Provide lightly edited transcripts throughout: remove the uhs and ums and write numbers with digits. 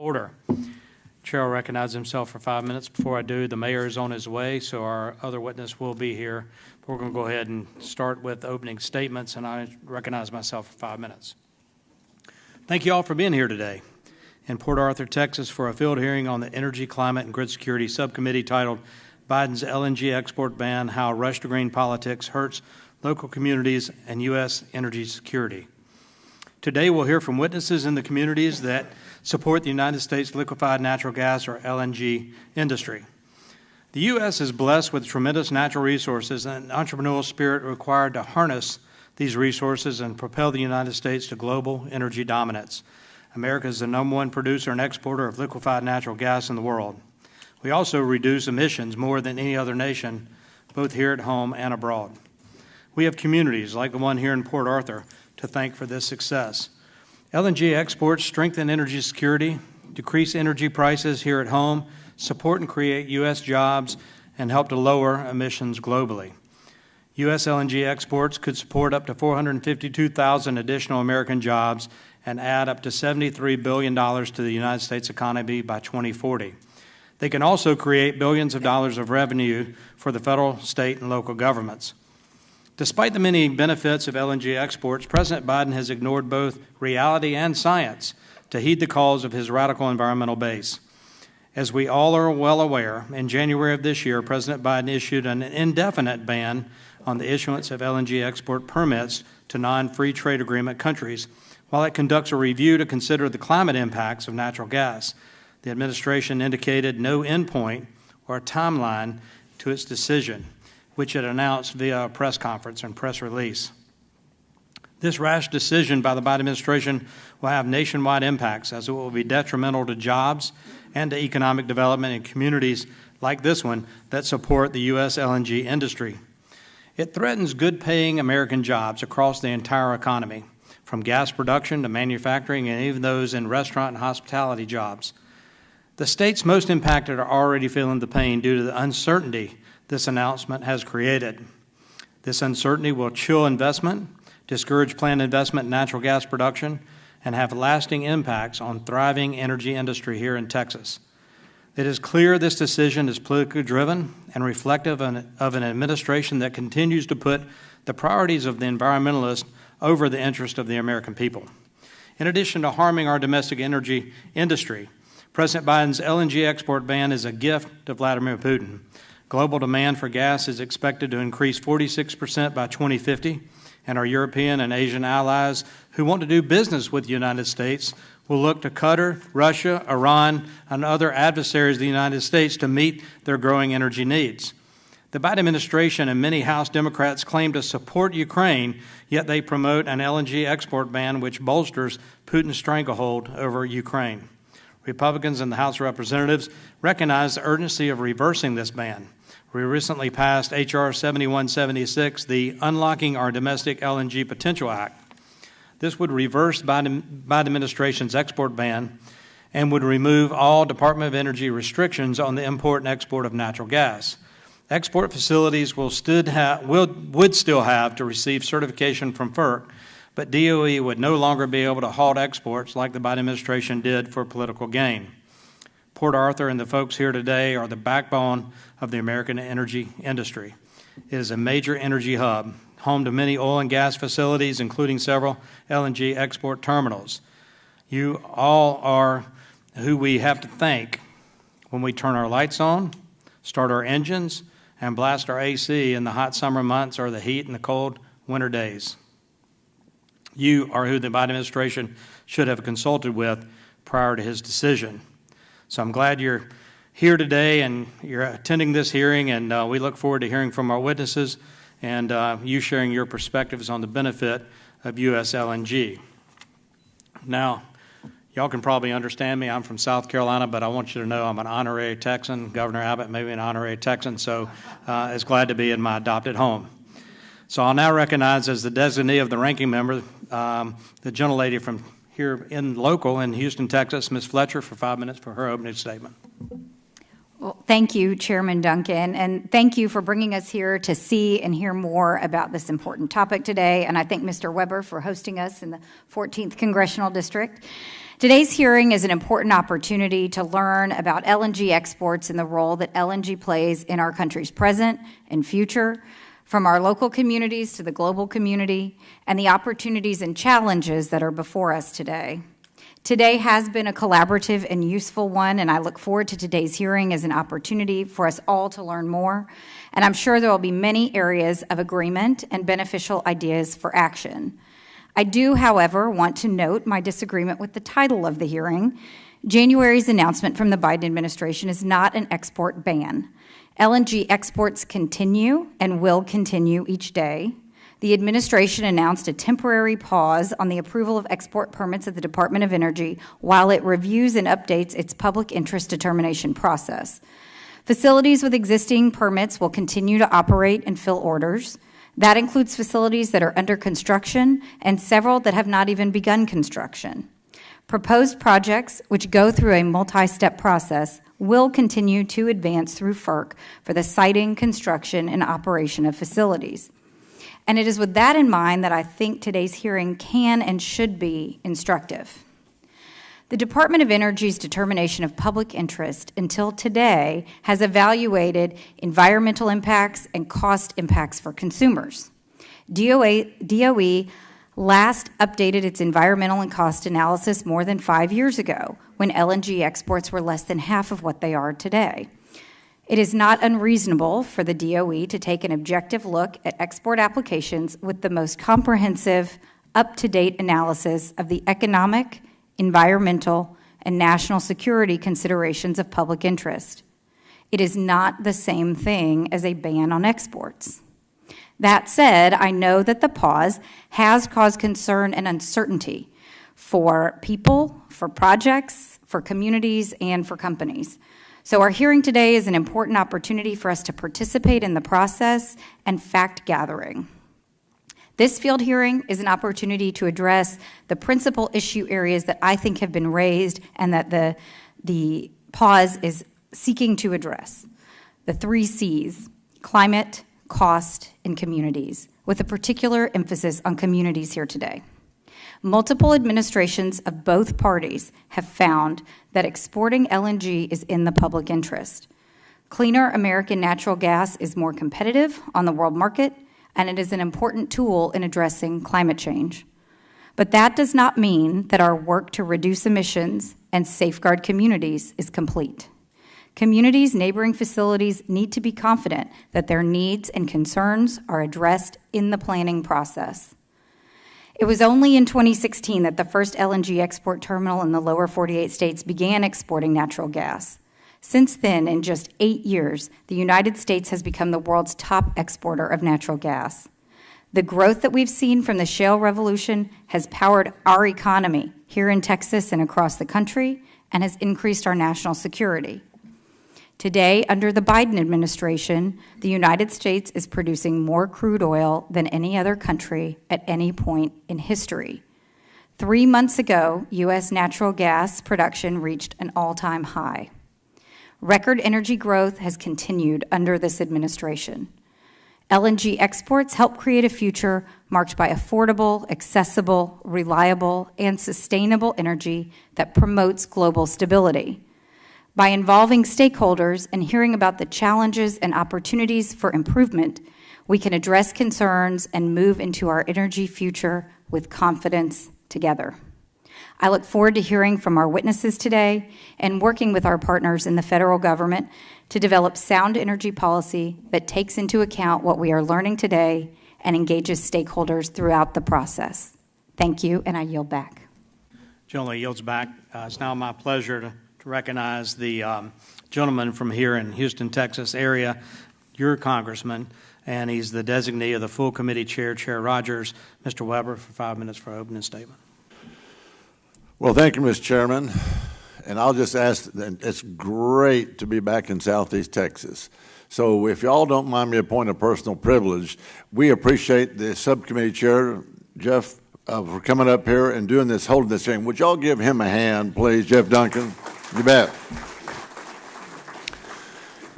Order. Chair will recognize himself for 5 minutes. Before I do, the mayor is on his way, so our other witness will be here. We're going to go ahead and start with opening statements, and I recognize myself for 5 minutes. Thank you all for being here today in Port Arthur, Texas, for a field hearing on the Energy, Climate, and Grid Security Subcommittee titled Biden's LNG Export Ban, How Rush to Green Politics Hurts Local Communities and U.S. Energy Security. Today we'll hear from witnesses in the communities that support the United States liquefied natural gas, or LNG, industry. The U.S. is blessed with tremendous natural resources and an entrepreneurial spirit required to harness these resources and propel the United States to global energy dominance. America is the #1 producer and exporter of liquefied natural gas in the world. We also reduce emissions more than any other nation, both here at home and abroad. We have communities like the one here in Port Arthur to thank for this success. LNG exports strengthen energy security, decrease energy prices here at home, support and create U.S. jobs, and help to lower emissions globally. U.S. LNG exports could support up to 452,000 additional American jobs and add up to $73 billion to the United States economy by 2040. They can also create billions of dollars of revenue for the federal, state, and local governments. Despite the many benefits of LNG exports, President Biden has ignored both reality and science to heed the calls of his radical environmental base. As we all are well aware, in January of this year, President Biden issued an indefinite ban on the issuance of LNG export permits to non-free trade agreement countries, while it conducts a review to consider the climate impacts of natural gas. The administration indicated no endpoint or a timeline to its decision, which it announced via a press conference and press release. This rash decision by the Biden administration will have nationwide impacts, as it will be detrimental to jobs and to economic development in communities like this one that support the U.S. LNG industry. It threatens good-paying American jobs across the entire economy, from gas production to manufacturing and even those in restaurant and hospitality jobs. The states most impacted are already feeling the pain due to the uncertainty this announcement has created. This uncertainty will chill investment, discourage planned investment in natural gas production, and have lasting impacts on thriving energy industry here in Texas. It is clear this decision is politically driven and reflective of an administration that continues to put the priorities of the environmentalists over the interest of the American people. In addition to harming our domestic energy industry, President Biden's LNG export ban is a gift to Vladimir Putin. Global demand for gas is expected to increase 46% by 2050, and our European and Asian allies who want to do business with the United States will look to Qatar, Russia, Iran, and other adversaries of the United States to meet their growing energy needs. The Biden administration and many House Democrats claim to support Ukraine, yet they promote an LNG export ban which bolsters Putin's stranglehold over Ukraine. Republicans in the House of Representatives recognize the urgency of reversing this ban. We recently passed H.R. 7176, the Unlocking Our Domestic LNG Potential Act. This would reverse Biden administration's export ban and would remove all Department of Energy restrictions on the import and export of natural gas. Export facilities would still have to receive certification from FERC, but DOE would no longer be able to halt exports like the Biden administration did for political gain. Port Arthur and the folks here today are the backbone of the American energy industry. It is a major energy hub, home to many oil and gas facilities, including several LNG export terminals. You all are who we have to thank when we turn our lights on, start our engines, and blast our AC in the hot summer months or the heat and the cold winter days. You are who the Biden administration should have consulted with prior to his decision. So I'm glad you're here today and you're attending this hearing, and we look forward to hearing from our witnesses and you sharing your perspectives on the benefit of U.S. LNG. Now, y'all can probably understand me. I'm from South Carolina, but I want you to know I'm an honorary Texan. Governor Abbott made me an honorary Texan, so it's glad to be in my adopted home. So I'll now recognize as the designee of the ranking member, the gentlelady from here in Houston, Texas, Ms. Fletcher, for 5 minutes for her opening statement. Well, thank you, Chairman Duncan, and thank you for bringing us here to see and hear more about this important topic today, and I thank Mr. Weber for hosting us in the 14th Congressional District. Today's hearing is an important opportunity to learn about LNG exports and the role that LNG plays in our country's present and future, from our local communities to the global community, and the opportunities and challenges that are before us today. Today has been a collaborative and useful one, and I look forward to today's hearing as an opportunity for us all to learn more, and I'm sure there will be many areas of agreement and beneficial ideas for action. I do, however, want to note my disagreement with the title of the hearing. January's announcement from the Biden administration is not an export ban. LNG exports continue and will continue each day. The administration announced a temporary pause on the approval of export permits at the Department of Energy while it reviews and updates its public interest determination process. Facilities with existing permits will continue to operate and fill orders. That includes facilities that are under construction and several that have not even begun construction. Proposed projects, which go through a multi-step process, will continue to advance through FERC for the siting, construction, and operation of facilities. And it is with that in mind that I think today's hearing can and should be instructive. The Department of Energy's determination of public interest until today has evaluated environmental impacts and cost impacts for consumers. DOE last updated its environmental and cost analysis more than 5 years ago, when LNG exports were less than half of what they are today. It is not unreasonable for the DOE to take an objective look at export applications with the most comprehensive, up-to-date analysis of the economic, environmental, and national security considerations of public interest. It is not the same thing as a ban on exports. That said, I know that the pause has caused concern and uncertainty for people, for projects, for communities, and for companies. So our hearing today is an important opportunity for us to participate in the process and fact gathering. This field hearing is an opportunity to address the principal issue areas that I think have been raised and that the pause is seeking to address. The 3 C's: climate, cost, and communities, with a particular emphasis on communities here today. Multiple administrations of both parties have found that exporting LNG is in the public interest. Cleaner American natural gas is more competitive on the world market, and it is an important tool in addressing climate change. But that does not mean that our work to reduce emissions and safeguard communities is complete. Communities' neighboring facilities need to be confident that their needs and concerns are addressed in the planning process. It was only in 2016 that the first LNG export terminal in the lower 48 states began exporting natural gas. Since then, in just 8 years, the United States has become the world's top exporter of natural gas. The growth that we've seen from the shale revolution has powered our economy here in Texas and across the country and has increased our national security. Today, under the Biden administration, the United States is producing more crude oil than any other country at any point in history. 3 months ago, U.S. natural gas production reached an all-time high. Record energy growth has continued under this administration. LNG exports help create a future marked by affordable, accessible, reliable, and sustainable energy that promotes global stability. By involving stakeholders and hearing about the challenges and opportunities for improvement, we can address concerns and move into our energy future with confidence together. I look forward to hearing from our witnesses today and working with our partners in the federal government to develop sound energy policy that takes into account what we are learning today and engages stakeholders throughout the process. Thank you, and I yield back. Gentleman yields back. It's now my pleasure to recognize the gentleman from here in Houston, Texas area, your congressman, and he's the designee of the full committee chair, Chair Rogers. Mr. Weber, for 5 minutes for opening statement. Well, thank you, Mr. Chairman. And I'll just ask, it's great to be back in Southeast Texas. So if y'all don't mind me a point of personal privilege, we appreciate the subcommittee chair, Jeff, for coming up here and holding this hearing. Would y'all give him a hand, please, Jeff Duncan? You bet.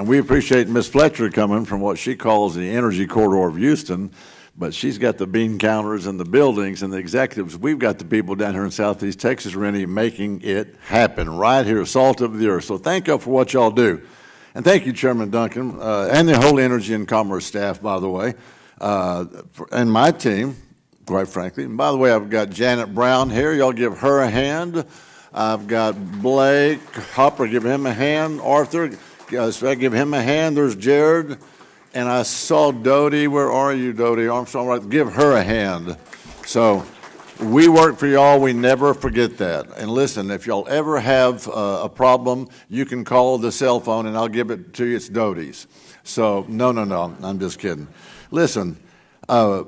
And we appreciate Ms. Fletcher coming from what she calls the energy corridor of Houston, but she's got the bean counters and the buildings and the executives. We've got the people down here in Southeast Texas, Rennie, making it happen right here, salt of the earth. So thank y'all for what y'all do. And thank you, Chairman Duncan, and the whole Energy and Commerce staff, by the way, and my team, quite frankly. And by the way, I've got Janet Brown here. Y'all give her a hand. I've got Blake Hopper. Give him a hand. Arthur, give him a hand. There's Jared. And I saw Dodie. Where are you, Dodie Armstrong? Right. Give her a hand. So we work for y'all. We never forget that. And listen, if y'all ever have a problem, you can call the cell phone, and I'll give it to you. It's Dodie's. So no. I'm just kidding. Listen, I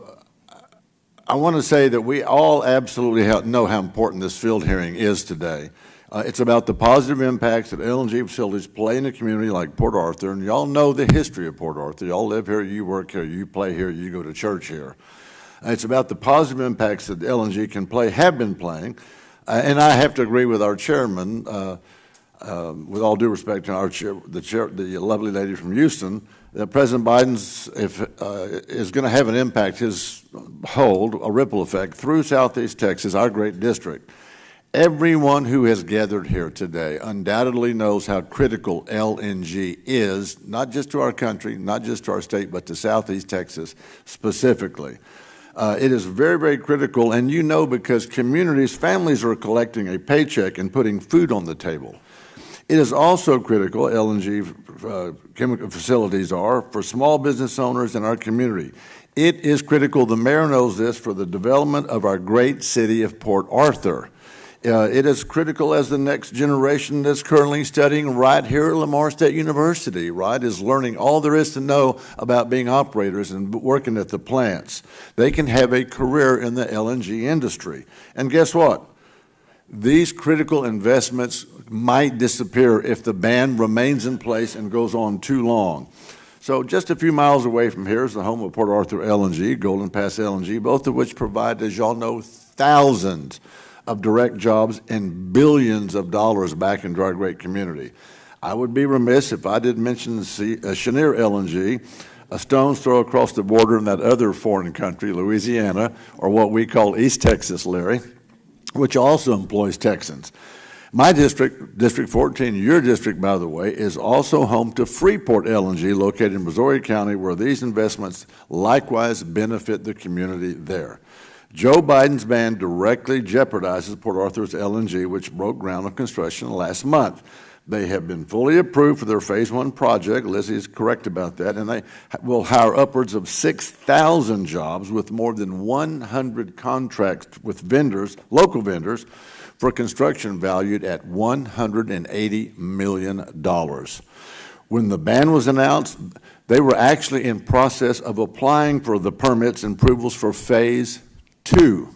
want to say that we all absolutely know how important this field hearing is today. It's about the positive impacts that LNG facilities play in a community like Port Arthur, and y'all know the history of Port Arthur. Y'all live here, you work here, you play here, you go to church here. It's about the positive impacts that LNG can play, have been playing, and I have to agree with our chairman, with all due respect to our the lovely lady from Houston, that President Biden's is going to have an impact, his hold, a ripple effect through Southeast Texas, our great district. Everyone who has gathered here today undoubtedly knows how critical LNG is, not just to our country, not just to our state, but to Southeast Texas specifically. It is very, very critical, and you know, because communities, families are collecting a paycheck and putting food on the table. It is also critical, LNG chemical facilities are, for small business owners in our community. It is critical, the mayor knows this, for the development of our great city of Port Arthur. It is critical as the next generation that's currently studying right here at Lamar State University, right, is learning all there is to know about being operators and working at the plants. They can have a career in the LNG industry. And guess what? These critical investments might disappear if the ban remains in place and goes on too long. So just a few miles away from here is the home of Port Arthur LNG, Golden Pass LNG, both of which provide, as y'all know, thousands of direct jobs and billions of dollars back into our great community. I would be remiss if I didn't mention Cheniere LNG, a stone's throw across the border in that other foreign country, Louisiana, or what we call East Texas, Larry, which also employs Texans. My district, District 14, your district, by the way, is also home to Freeport LNG, located in Missouri County, where these investments likewise benefit the community there. Joe Biden's ban directly jeopardizes Port Arthur's LNG, which broke ground on construction last month. They have been fully approved for their Phase 1 project. Lizzie is correct about that. And they will hire upwards of 6,000 jobs with more than 100 contracts with vendors, local vendors, for construction valued at $180 million. When the ban was announced, they were actually in process of applying for the permits and approvals for Phase 2.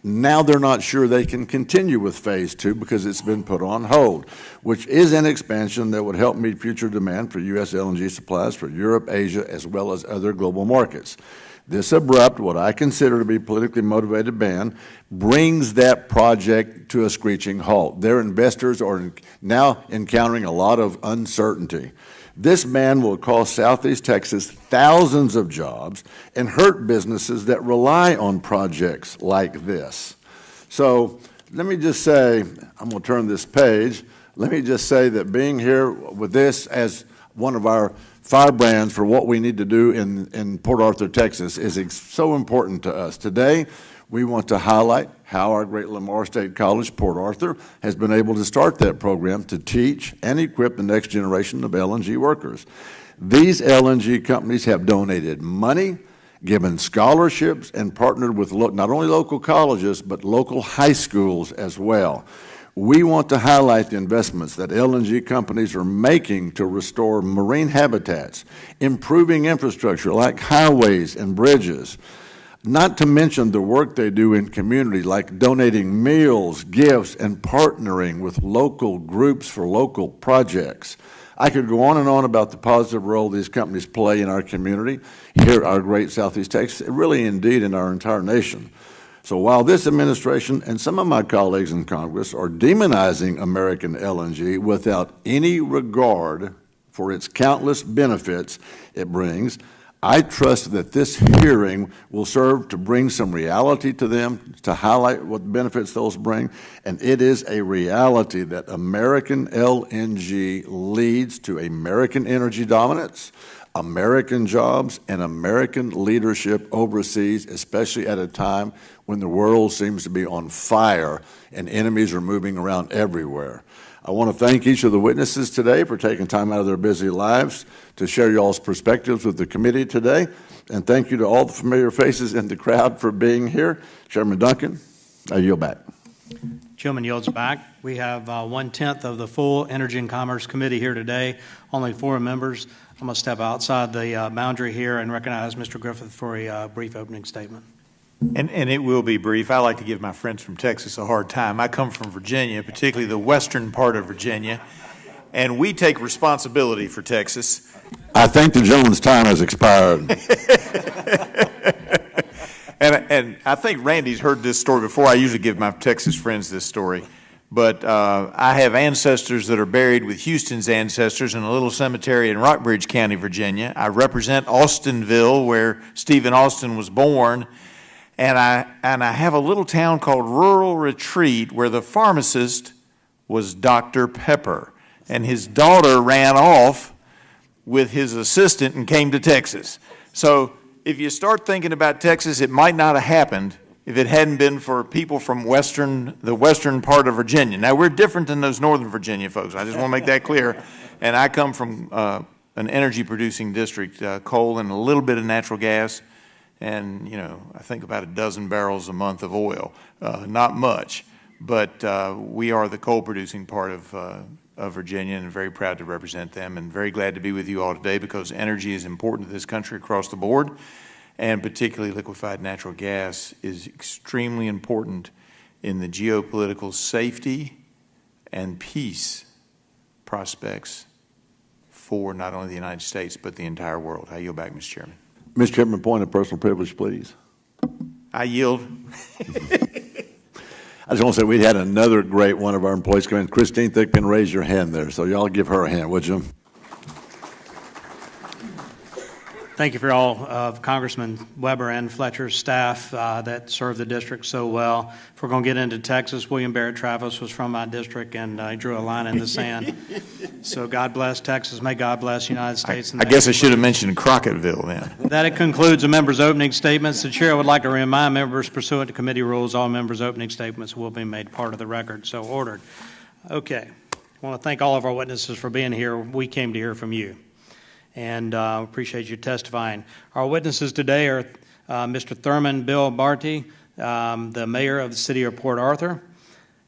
Now they're not sure they can continue with Phase 2 because it's been put on hold, which is an expansion that would help meet future demand for U.S. LNG supplies for Europe, Asia, as well as other global markets. This abrupt, what I consider to be politically motivated ban, brings that project to a screeching halt. Their investors are now encountering a lot of uncertainty. This ban will cost Southeast Texas thousands of jobs and hurt businesses that rely on projects like this. So let me just say, I'm going to turn this page. Let me just say that being here with this as one of our firebrands for what we need to do in Port Arthur, Texas, is so important to us. Today, we want to highlight how our great Lamar State College, Port Arthur, has been able to start that program to teach and equip the next generation of LNG workers. These LNG companies have donated money, given scholarships, and partnered with not only local colleges, but local high schools as well. We want to highlight the investments that LNG companies are making to restore marine habitats, improving infrastructure like highways and bridges, not to mention the work they do in community, like donating meals, gifts, and partnering with local groups for local projects. I could go on and on about the positive role these companies play in our community, here at our great Southeast Texas, really indeed in our entire nation. So while this administration and some of my colleagues in Congress are demonizing American LNG without any regard for its countless benefits it brings. I trust that this hearing will serve to bring some reality to them, to highlight what benefits those bring. And it is a reality that American LNG leads to American energy dominance, American jobs, and American leadership overseas, especially at a time when the world seems to be on fire and enemies are moving around everywhere. I want to thank each of the witnesses today for taking time out of their busy lives to share y'all's perspectives with the committee today. And thank you to all the familiar faces in the crowd for being here. Chairman Duncan, I yield back. Chairman yields back. We have 1/10 of the full Energy and Commerce Committee here today, only 4 members. I'm going to step outside the boundary here and recognize Mr. Griffith for a brief opening statement. And it will be brief. I like to give my friends from Texas a hard time. I come from Virginia, particularly the western part of Virginia, and we take responsibility for Texas. I think the gentleman's time has expired. And I think Randy's heard this story before. I usually give my Texas friends this story. But I have ancestors that are buried with Houston's ancestors in a little cemetery in Rockbridge County, Virginia. I represent Austinville, where Stephen Austin was born. And I have a little town called Rural Retreat where the pharmacist was Dr. Pepper. And his daughter ran off with his assistant and came to Texas. So if you start thinking about Texas, it might not have happened if it hadn't been for people from the western part of Virginia. Now, we're different than those northern Virginia folks. I just want to make that clear. And I come from an energy-producing district, coal and a little bit of natural gas. And, I think about a dozen barrels a month of oil. Not much, but we are the coal-producing part of Virginia and very proud to represent them and very glad to be with you all today because energy is important to this country across the board, and particularly liquefied natural gas is extremely important in the geopolitical safety and peace prospects for not only the United States but the entire world. I yield back, Mr. Chairman. Mr. Chairman, point of personal privilege, please. I yield. I just want to say we had another great one of our employees come in. Christine Thickman, raise your hand there. So y'all give her a hand, would you? Thank you for all of Congressman Weber and Fletcher's staff that serve the district so well. If we're going to get into Texas, William Barrett Travis was from my district, and I drew a line in the sand. So God bless Texas. May God bless the United States. I guess I should have mentioned Crocketville then. That concludes the members' opening statements. The chair would like to remind members pursuant to committee rules, all members' opening statements will be made part of the record. So ordered. Okay. I want to thank all of our witnesses for being here. We came to hear from you, and appreciate you testifying. Our witnesses today are Mr. Thurman Bill Bartie, the mayor of the city of Port Arthur,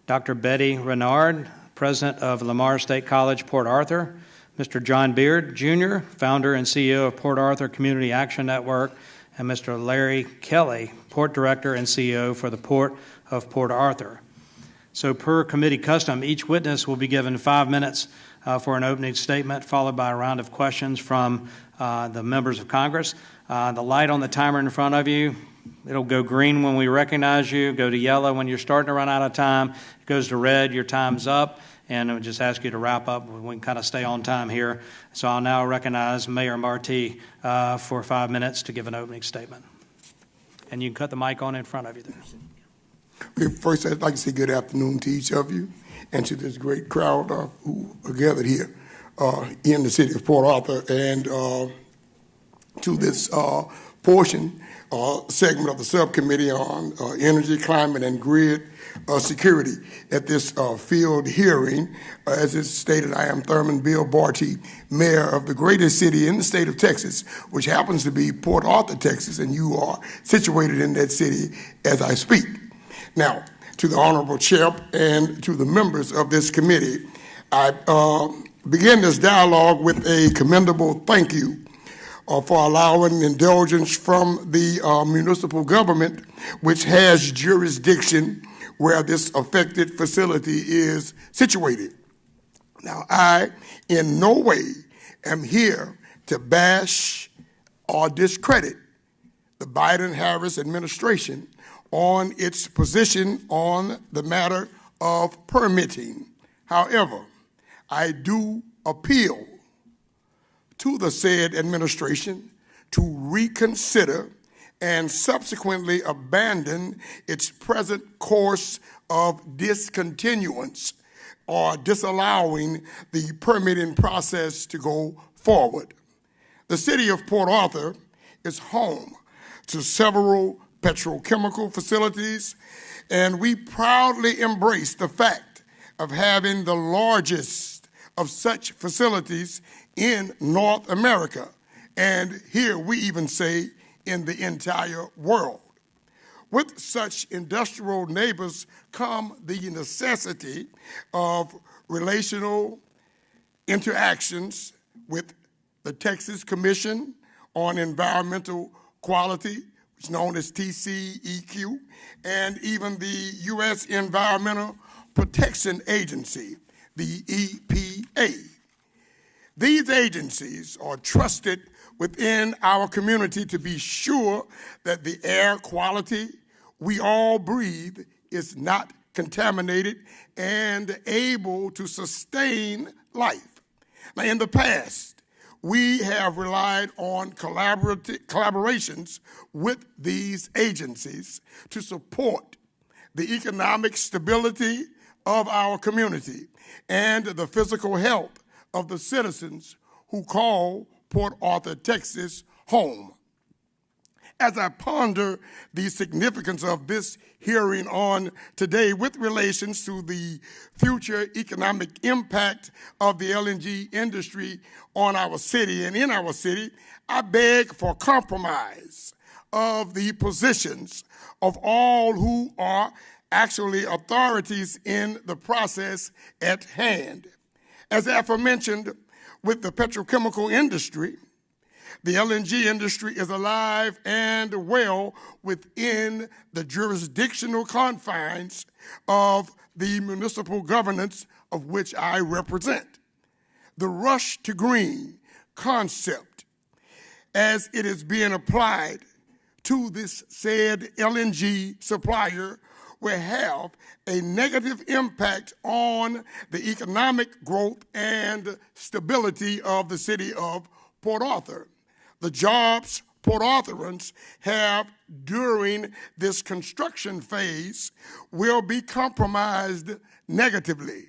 Dr. Betty Reynard, president of Lamar State College, Port Arthur, Mr. John Beard, Jr., founder and CEO of Port Arthur Community Action Network, and Mr. Larry Kelly, port director and CEO for the Port of Port Arthur. So per committee custom, each witness will be given 5 minutes for an opening statement, followed by a round of questions from the members of Congress. The light on the timer in front of you, it'll go green when we recognize you, go to yellow when you're starting to run out of time. It goes to red, your time's up, and I'll just ask you to wrap up. We can kind of stay on time here. So I'll now recognize Mayor Bartie for 5 minutes to give an opening statement. And you can cut the mic on in front of you there. First, I'd like to say good afternoon to each of you and to this great crowd who are gathered here in the city of Port Arthur, and to this portion, segment of the subcommittee on energy, climate, and grid security. At this field hearing, as it's stated, I am Thurman Bill Bartie, mayor of the greatest city in the state of Texas, which happens to be Port Arthur, Texas, and you are situated in that city as I speak. Now, to the Honorable Chair and to the members of this committee, I begin this dialogue with a commendable thank you for allowing indulgence from the municipal government, which has jurisdiction where this affected facility is situated. Now, I in no way am here to bash or discredit the Biden-Harris administration on its position on the matter of permitting. However, I do appeal to the said administration to reconsider and subsequently abandon its present course of discontinuance or disallowing the permitting process to go forward. The city of Port Arthur is home to several petrochemical facilities, and we proudly embrace the fact of having the largest of such facilities in North America, and here we even say in the entire world. With such industrial neighbors come the necessity of relational interactions with the Texas Commission on Environmental Quality, which is known as TCEQ, and even the U.S. Environmental Protection Agency, the EPA. These agencies are trusted within our community to be sure that the air quality we all breathe is not contaminated and able to sustain life. Now, in the past, we have relied on collaborations with these agencies to support the economic stability of our community and the physical health of the citizens who call Port Arthur, Texas, home. As I ponder the significance of this hearing on today with relations to the future economic impact of the LNG industry on our city and in our city, I beg for compromise of the positions of all who are actually authorities in the process at hand. As aforementioned, with the petrochemical industry, the LNG industry is alive and well within the jurisdictional confines of the municipal governance of which I represent. The rush to green concept, as it is being applied to this said LNG supplier, will have a negative impact on the economic growth and stability of the city of Port Arthur. The jobs Port Arthurans have during this construction phase will be compromised negatively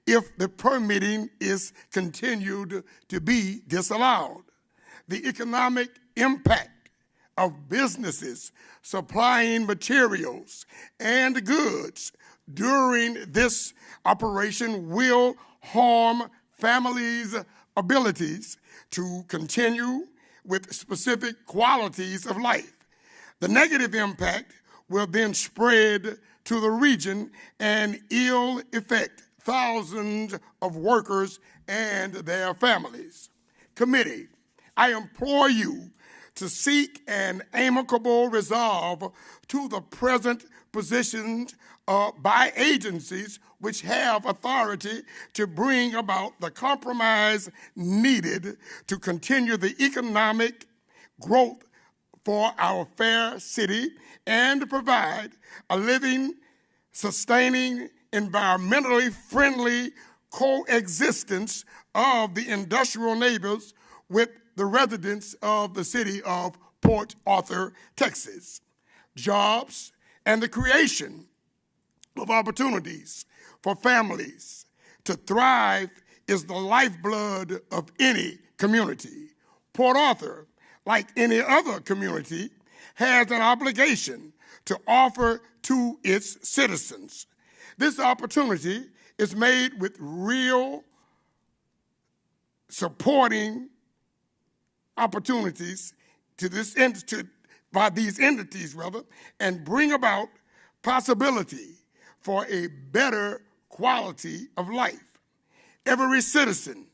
if the permitting is continued to be disallowed. The economic impact of businesses supplying materials and goods during this operation will harm families' abilities to continue with specific qualities of life. The negative impact will then spread to the region and ill affect thousands of workers and their families. Committee, I implore you to seek an amicable resolve to the present positions by agencies which have authority to bring about the compromise needed to continue the economic growth for our fair city and provide a living, sustaining, environmentally friendly coexistence of the industrial neighbors with the residents of the city of Port Arthur, Texas. Jobs and the creation of opportunities for families to thrive is the lifeblood of any community. Port Arthur, like any other community, has an obligation to offer to its citizens. This opportunity is made with real supporting opportunities by these entities, and bring about possibility for a better quality of life. Every citizen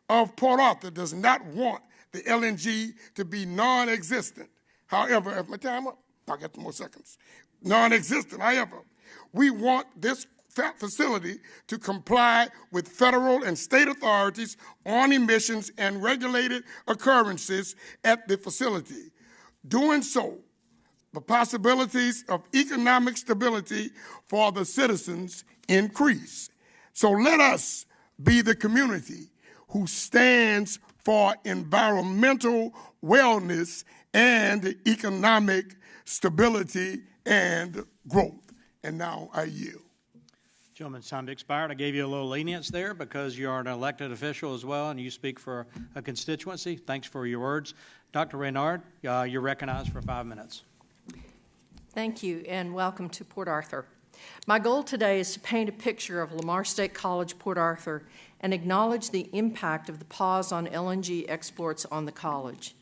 of Port Arthur does not want the LNG to be non-existent. However, if my time up, I'll get 2 more seconds. Non-existent, however, we want this facility to comply with federal and state authorities on emissions and regulated occurrences at the facility. Doing so, the possibilities of economic stability for the citizens increase. So let us be the community who stands for environmental wellness and economic stability and growth. And now I yield. Gentleman's time expired. I gave you a little lenience there because you are an elected official as well and you speak for a constituency. Thanks for your words. Dr. Reynard, you're recognized for 5 minutes. Thank you, and welcome to Port Arthur. My goal today is to paint a picture of Lamar State College, Port Arthur, and acknowledge the impact of the pause on LNG exports on the college.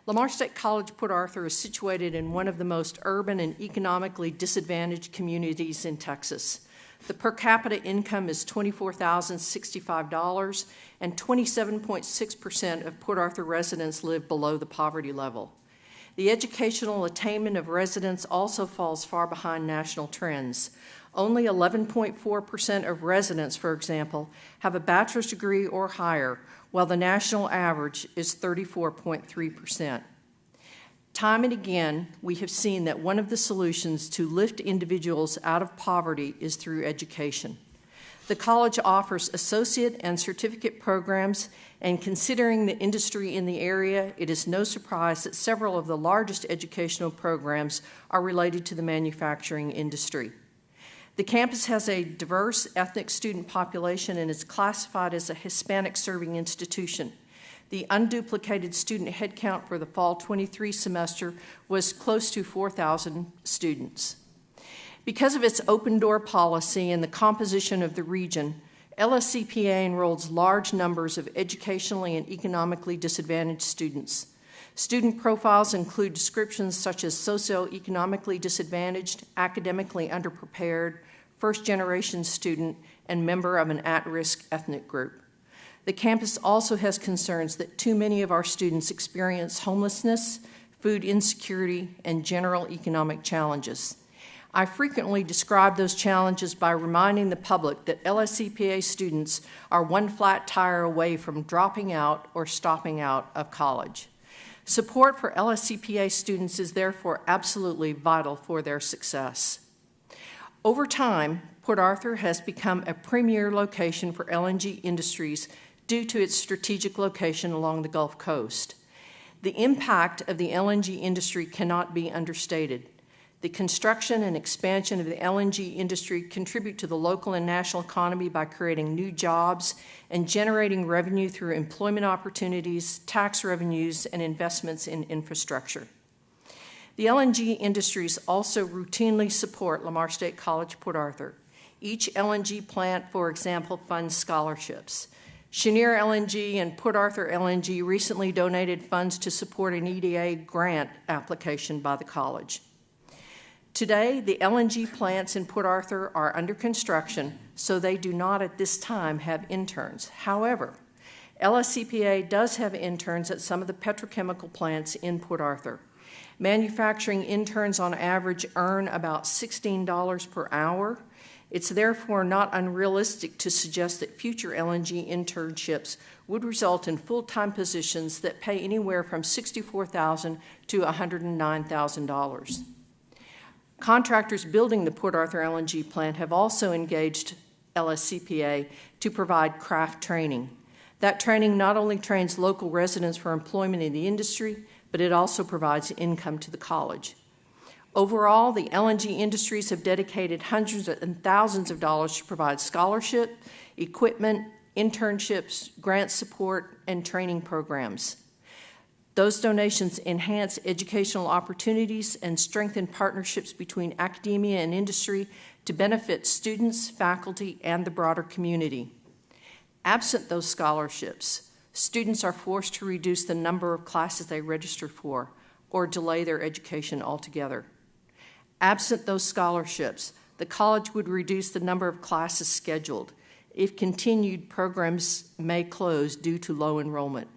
Lamar State College, Port Arthur is situated in one of the most urban and economically disadvantaged communities in Texas. The per capita income is $24,065, and 27.6% of Port Arthur residents live below the poverty level. The educational attainment of residents also falls far behind national trends. Only 11.4% of residents, for example, have a bachelor's degree or higher, while the national average is 34.3%. Time and again, we have seen that one of the solutions to lift individuals out of poverty is through education. The college offers associate and certificate programs, and considering the industry in the area, it is no surprise that several of the largest educational programs are related to the manufacturing industry. The campus has a diverse ethnic student population and is classified as a Hispanic-serving institution. The unduplicated student headcount for the fall 23 semester was close to 4,000 students. Because of its open door policy and the composition of the region, LSCPA enrolls large numbers of educationally and economically disadvantaged students. Student profiles include descriptions such as socioeconomically disadvantaged, academically underprepared, first-generation student, and member of an at-risk ethnic group. The campus also has concerns that too many of our students experience homelessness, food insecurity, and general economic challenges. I frequently describe those challenges by reminding the public that LSCPA students are one flat tire away from dropping out or stopping out of college. Support for LSCPA students is therefore absolutely vital for their success. Over time, Port Arthur has become a premier location for LNG industries due to its strategic location along the Gulf Coast. The impact of the LNG industry cannot be understated. The construction and expansion of the LNG industry contribute to the local and national economy by creating new jobs and generating revenue through employment opportunities, tax revenues, and investments in infrastructure. The LNG industries also routinely support Lamar State College, Port Arthur. Each LNG plant, for example, funds scholarships. Cheniere LNG and Port Arthur LNG recently donated funds to support an EDA grant application by the college. Today, the LNG plants in Port Arthur are under construction, so they do not at this time have interns. However, LSCPA does have interns at some of the petrochemical plants in Port Arthur. Manufacturing interns on average earn about $16 per hour. It's therefore not unrealistic to suggest that future LNG internships would result in full-time positions that pay anywhere from $64,000 to $109,000. Contractors building the Port Arthur LNG plant have also engaged LSCPA to provide craft training. That training not only trains local residents for employment in the industry, but it also provides income to the college. Overall, the LNG industries have dedicated hundreds and thousands of dollars to provide scholarship, equipment, internships, grant support, and training programs. Those donations enhance educational opportunities and strengthen partnerships between academia and industry to benefit students, faculty, and the broader community. Absent those scholarships, students are forced to reduce the number of classes they register for or delay their education altogether. Absent those scholarships, the college would reduce the number of classes scheduled. If continued, programs may close due to low enrollment.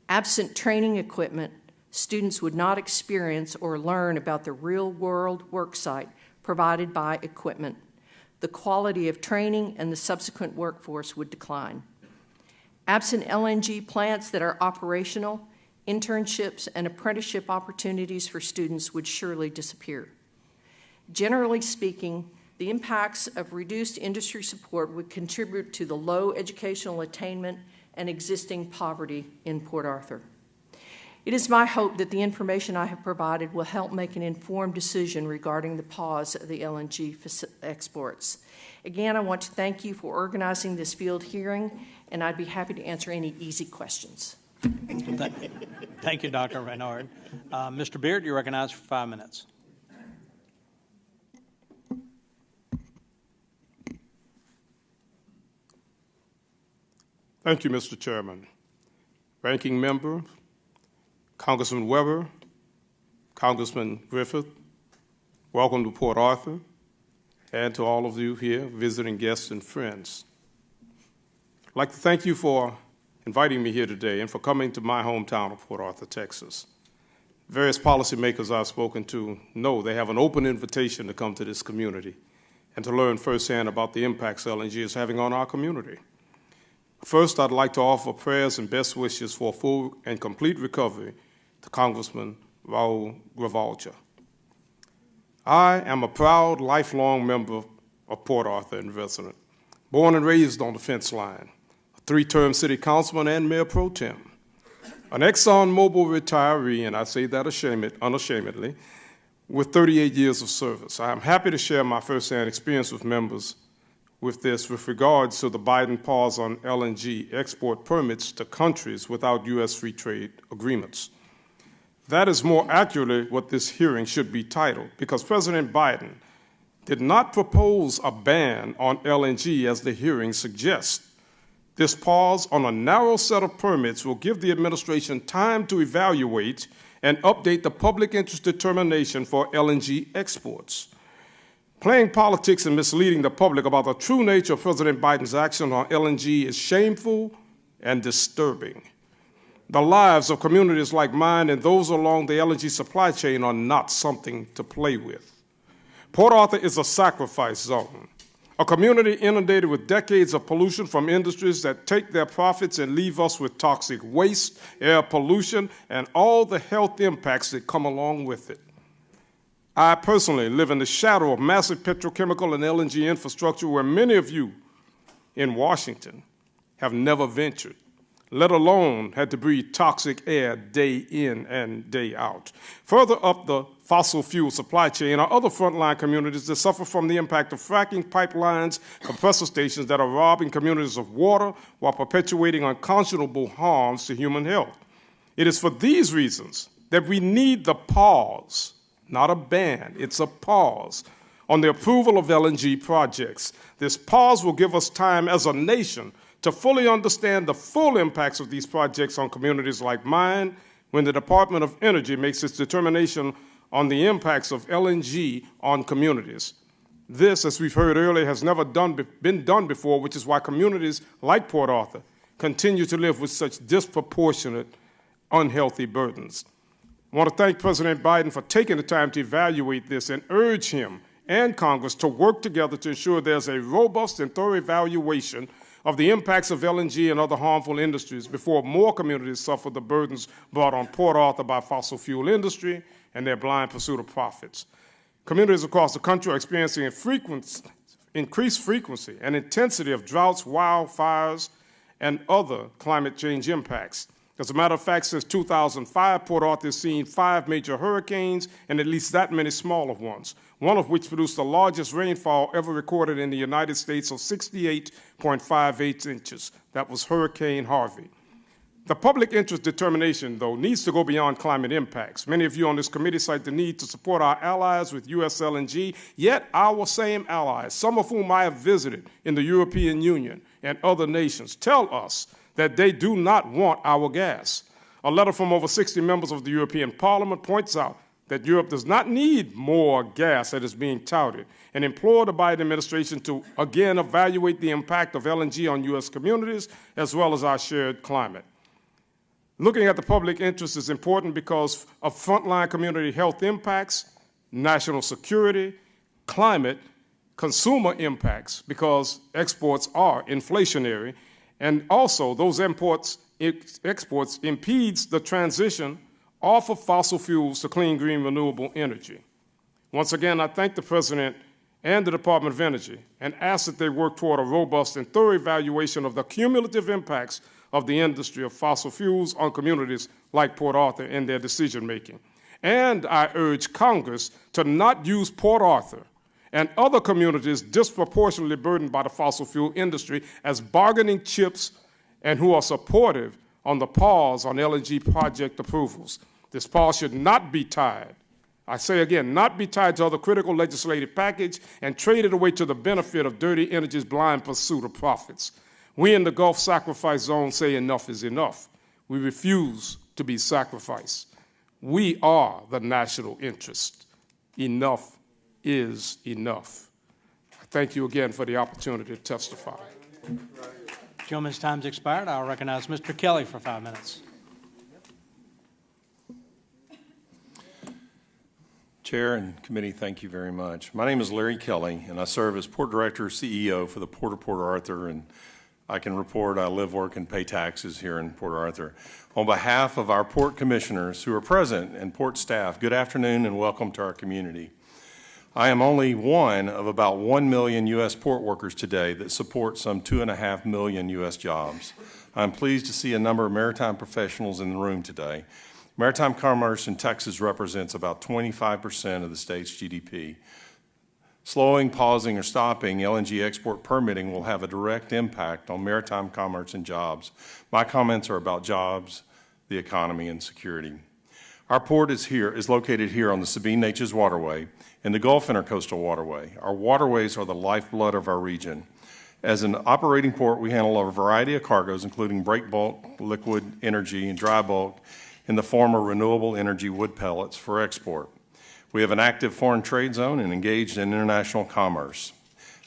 Absent training equipment, students would not experience or learn about the real-world worksite provided by equipment. The quality of training and the subsequent workforce would decline. Absent LNG plants that are operational, internships and apprenticeship opportunities for students would surely disappear. Generally speaking, the impacts of reduced industry support would contribute to the low educational attainment and existing poverty in Port Arthur. It is my hope that the information I have provided will help make an informed decision regarding the pause of the LNG exports. Again, I want to thank you for organizing this field hearing, and I'd be happy to answer any easy questions. Thank you, Dr. Reynard. Mr. Beard, you're recognized for 5 minutes. Thank you, Mr. Chairman. Ranking Member, Congressman Weber, Congressman Griffith, welcome to Port Arthur, and to all of you here, visiting guests and friends. I'd like to thank you for inviting me here today and for coming to my hometown of Port Arthur, Texas. Various policymakers I've spoken to know they have an open invitation to come to this community and to learn firsthand about the impacts LNG is having on our community. First, I'd like to offer prayers and best wishes for a full and complete recovery to Congressman Raul Gravalcha. I am a proud, lifelong member of Port Arthur and resident, born and raised on the fence line, a 3-term city councilman and mayor pro tem, an ExxonMobil retiree, and I say that unashamedly, with 38 years of service. I am happy to share my firsthand experience with members with regards to the Biden pause on LNG export permits to countries without U.S. free trade agreements. That is more accurately what this hearing should be titled, because President Biden did not propose a ban on LNG as the hearing suggests. This pause on a narrow set of permits will give the administration time to evaluate and update the public interest determination for LNG exports. Playing politics and misleading the public about the true nature of President Biden's action on LNG is shameful and disturbing. The lives of communities like mine and those along the LNG supply chain are not something to play with. Port Arthur is a sacrifice zone, a community inundated with decades of pollution from industries that take their profits and leave us with toxic waste, air pollution, and all the health impacts that come along with it. I personally live in the shadow of massive petrochemical and LNG infrastructure where many of you in Washington have never ventured, let alone had to breathe toxic air day in and day out. Further up the fossil fuel supply chain are other frontline communities that suffer from the impact of fracking pipelines, compressor stations that are robbing communities of water while perpetuating unconscionable harms to human health. It is for these reasons that we need the pause, not a ban, it's a pause, on the approval of LNG projects. This pause will give us time as a nation to fully understand the full impacts of these projects on communities like mine when the Department of Energy makes its determination on the impacts of LNG on communities. This, as we've heard earlier, has never been done before, which is why communities like Port Arthur continue to live with such disproportionate, unhealthy burdens. I want to thank President Biden for taking the time to evaluate this and urge him and Congress to work together to ensure there's a robust and thorough evaluation of the impacts of LNG and other harmful industries before more communities suffer the burdens brought on Port Arthur by fossil fuel industry and their blind pursuit of profits. Communities across the country are experiencing increased frequency and intensity of droughts, wildfires, and other climate change impacts. As a matter of fact, since 2005, Port Arthur has seen 5 major hurricanes and at least that many smaller ones, one of which produced the largest rainfall ever recorded in the United States of 68.58 inches. That was Hurricane Harvey. The public interest determination, though, needs to go beyond climate impacts. Many of you on this committee cite the need to support our allies with U.S. LNG, yet our same allies, some of whom I have visited in the European Union and other nations, tell us that they do not want our gas. A letter from over 60 members of the European Parliament points out that Europe does not need more gas that is being touted and implore the Biden administration to again evaluate the impact of LNG on U.S. communities as well as our shared climate. Looking at the public interest is important because of frontline community health impacts, national security, climate, consumer impacts, because exports are inflationary, and also those exports impedes the transition off of fossil fuels to clean, green, renewable energy. Once again, I thank the President and the Department of Energy and ask that they work toward a robust and thorough evaluation of the cumulative impacts of the industry of fossil fuels on communities like Port Arthur in their decision-making. And I urge Congress to not use Port Arthur and other communities disproportionately burdened by the fossil fuel industry as bargaining chips and who are supportive on the pause on LNG project approvals. This pause should not be tied, I say again, not be tied to other critical legislative package and traded away to the benefit of dirty energy's blind pursuit of profits. We in the Gulf Sacrifice Zone say enough is enough. We refuse to be sacrificed. We are the national interest. Enough is enough. I thank you again for the opportunity to testify. Gentleman's time's expired. I'll recognize Mr. Kelly for 5 minutes. Chair and committee, thank you very much. My name is Larry Kelly, and I serve as Port Director CEO for the Port of Port Arthur, and I can report I live, work, and pay taxes here in Port Arthur. On behalf of our Port Commissioners who are present and Port staff, good afternoon and welcome to our community. I am only one of about 1 million U.S. port workers today that support some 2.5 million U.S. jobs. I'm pleased to see a number of maritime professionals in the room today. Maritime commerce in Texas represents about 25% of the state's GDP. Slowing, pausing, or stopping LNG export permitting will have a direct impact on maritime commerce and jobs. My comments are about jobs, the economy, and security. Our port is located here on the Sabine-Neches Waterway and the Gulf Intercoastal Waterway. Our waterways are the lifeblood of our region. As an operating port, we handle a variety of cargoes, including break bulk, liquid energy, and dry bulk in the form of renewable energy wood pellets for export. We have an active foreign trade zone and engaged in international commerce.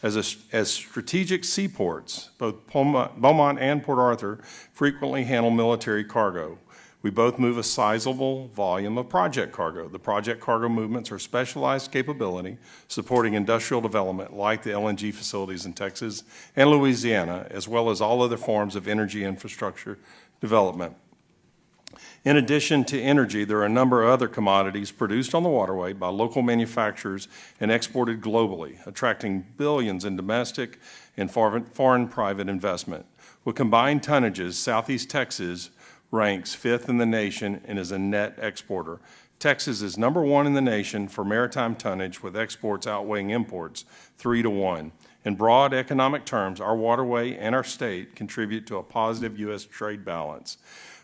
As strategic seaports, both Beaumont and Port Arthur frequently handle military cargo. We both move a sizable volume of project cargo. The project cargo movements are specialized capability supporting industrial development like the LNG facilities in Texas and Louisiana, as well as all other forms of energy infrastructure development. In addition to energy, there are a number of other commodities produced on the waterway by local manufacturers and exported globally, attracting billions in domestic and foreign private investment. With combined tonnages, Southeast Texas ranks 5th in the nation and is a net exporter. Texas is number 1 in the nation for maritime tonnage, with exports outweighing imports 3-to-1. In broad economic terms, our waterway and our state contribute to a positive U.S. trade balance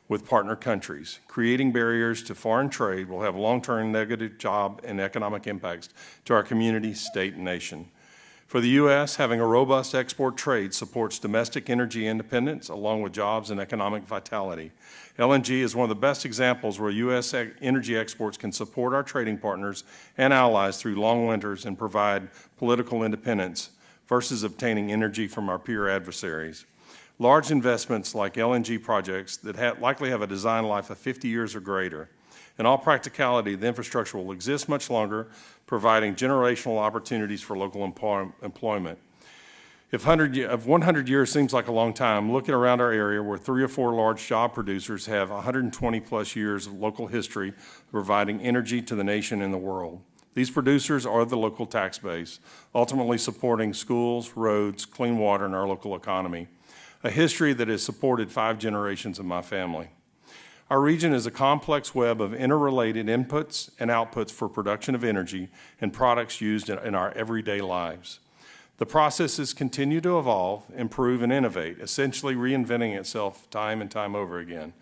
with partner countries. Creating barriers to foreign trade will have long-term negative job and economic impacts to our community, state, and nation. For the U.S., having a robust export trade supports domestic energy independence along with jobs and economic vitality. LNG is one of the best examples where U.S. energy exports can support our trading partners and allies through long winters and provide political independence versus obtaining energy from our peer adversaries. Large investments like LNG projects that likely have a design life of 50 years or greater. In all practicality, the infrastructure will exist much longer, providing generational opportunities for local employment. If 100 years seems like a long time, looking around our area where 3 or 4 large job producers have 120 plus years of local history providing energy to the nation and the world. These producers are the local tax base, ultimately supporting schools, roads, clean water, and our local economy. A history that has supported 5 generations of my family. Our region is a complex web of interrelated inputs and outputs for production of energy and products used in our everyday lives. The processes continue to evolve, improve, and innovate, essentially reinventing itself time and time over again.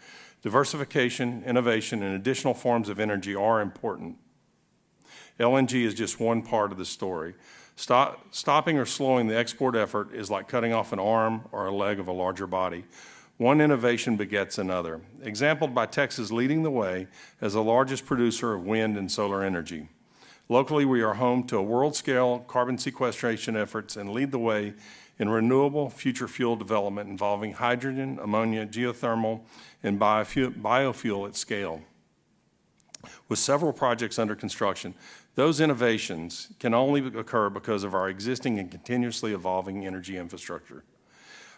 Diversification, innovation, and additional forms of energy are important. LNG is just one part of the story. Stopping or slowing the export effort is like cutting off an arm or a leg of a larger body. One innovation begets another, exampled by Texas leading the way as the largest producer of wind and solar energy. Locally, we are home to a world-scale carbon sequestration efforts and lead the way in renewable future fuel development involving hydrogen, ammonia, geothermal, and biofuel at scale. With several projects under construction, those innovations can only occur because of our existing and continuously evolving energy infrastructure.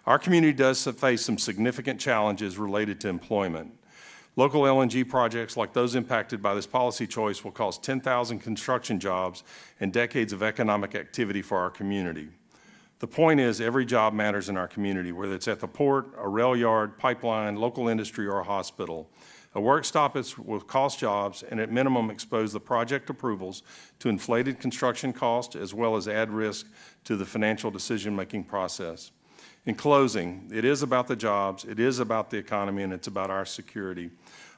Our community does face some significant challenges related to employment. Local LNG projects like those impacted by this policy choice will cause 10,000 construction jobs and decades of economic activity for our community. The point is, every job matters in our community, whether it's at the port, a rail yard, pipeline, local industry, or a hospital. A work stoppage will cost jobs and at minimum expose the project approvals to inflated construction costs as well as add risk to the financial decision-making process. In closing, it is about the jobs, it is about the economy, and it's about our security.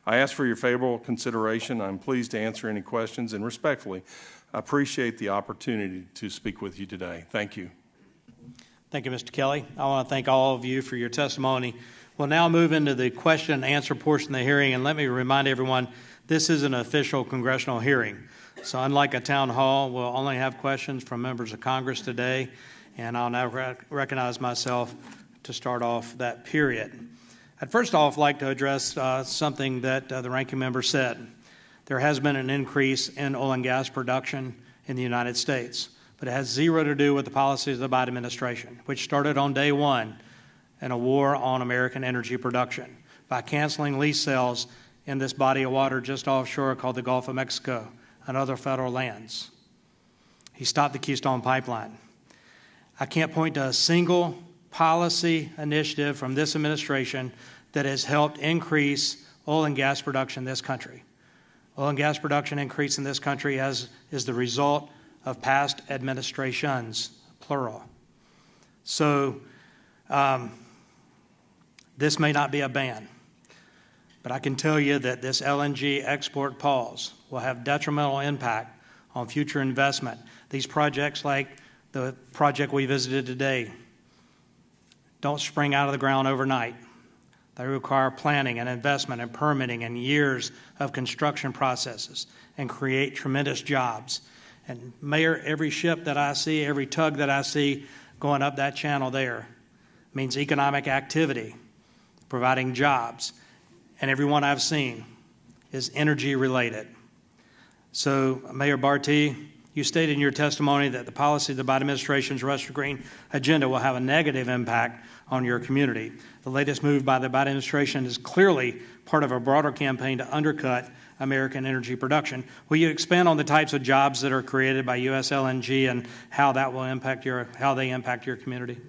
I ask for your favorable consideration. I'm pleased to answer any questions, and respectfully, I appreciate the opportunity to speak with you today. Thank you. Thank you, Mr. Kelly. I want to thank all of you for your testimony. We'll now move into the question and answer portion of the hearing, and let me remind everyone, this is an official congressional hearing. So unlike a town hall, we'll only have questions from members of Congress today, and I'll now recognize myself to start off that period. I'd first off like to address something that the ranking member said. There has been an increase in oil and gas production in the United States, but it has zero to do with the policies of the Biden administration, which started on day one in a war on American energy production by canceling lease sales in this body of water just offshore called the Gulf of Mexico and other federal lands. He stopped the Keystone Pipeline. I can't point to a single policy initiative from this administration that has helped increase oil and gas production in this country. Oil and gas production increase in this country is the result of past administrations, plural. So this may not be a ban, but I can tell you that this LNG export pause will have detrimental impact on future investment. These projects like the project we visited today don't spring out of the ground overnight. They require planning and investment and permitting and years of construction processes and create tremendous jobs. And Mayor, every ship that I see, every tug that I see going up that channel there means economic activity, providing jobs. And every one I've seen is energy related. So, Mayor Bartie, you stated in your testimony that the policy of the Biden administration's Rush to Green agenda will have a negative impact on your community. The latest move by the Biden administration is clearly part of a broader campaign to undercut American energy production. Will you expand on the types of jobs that are created by U.S. LNG and how they impact your community?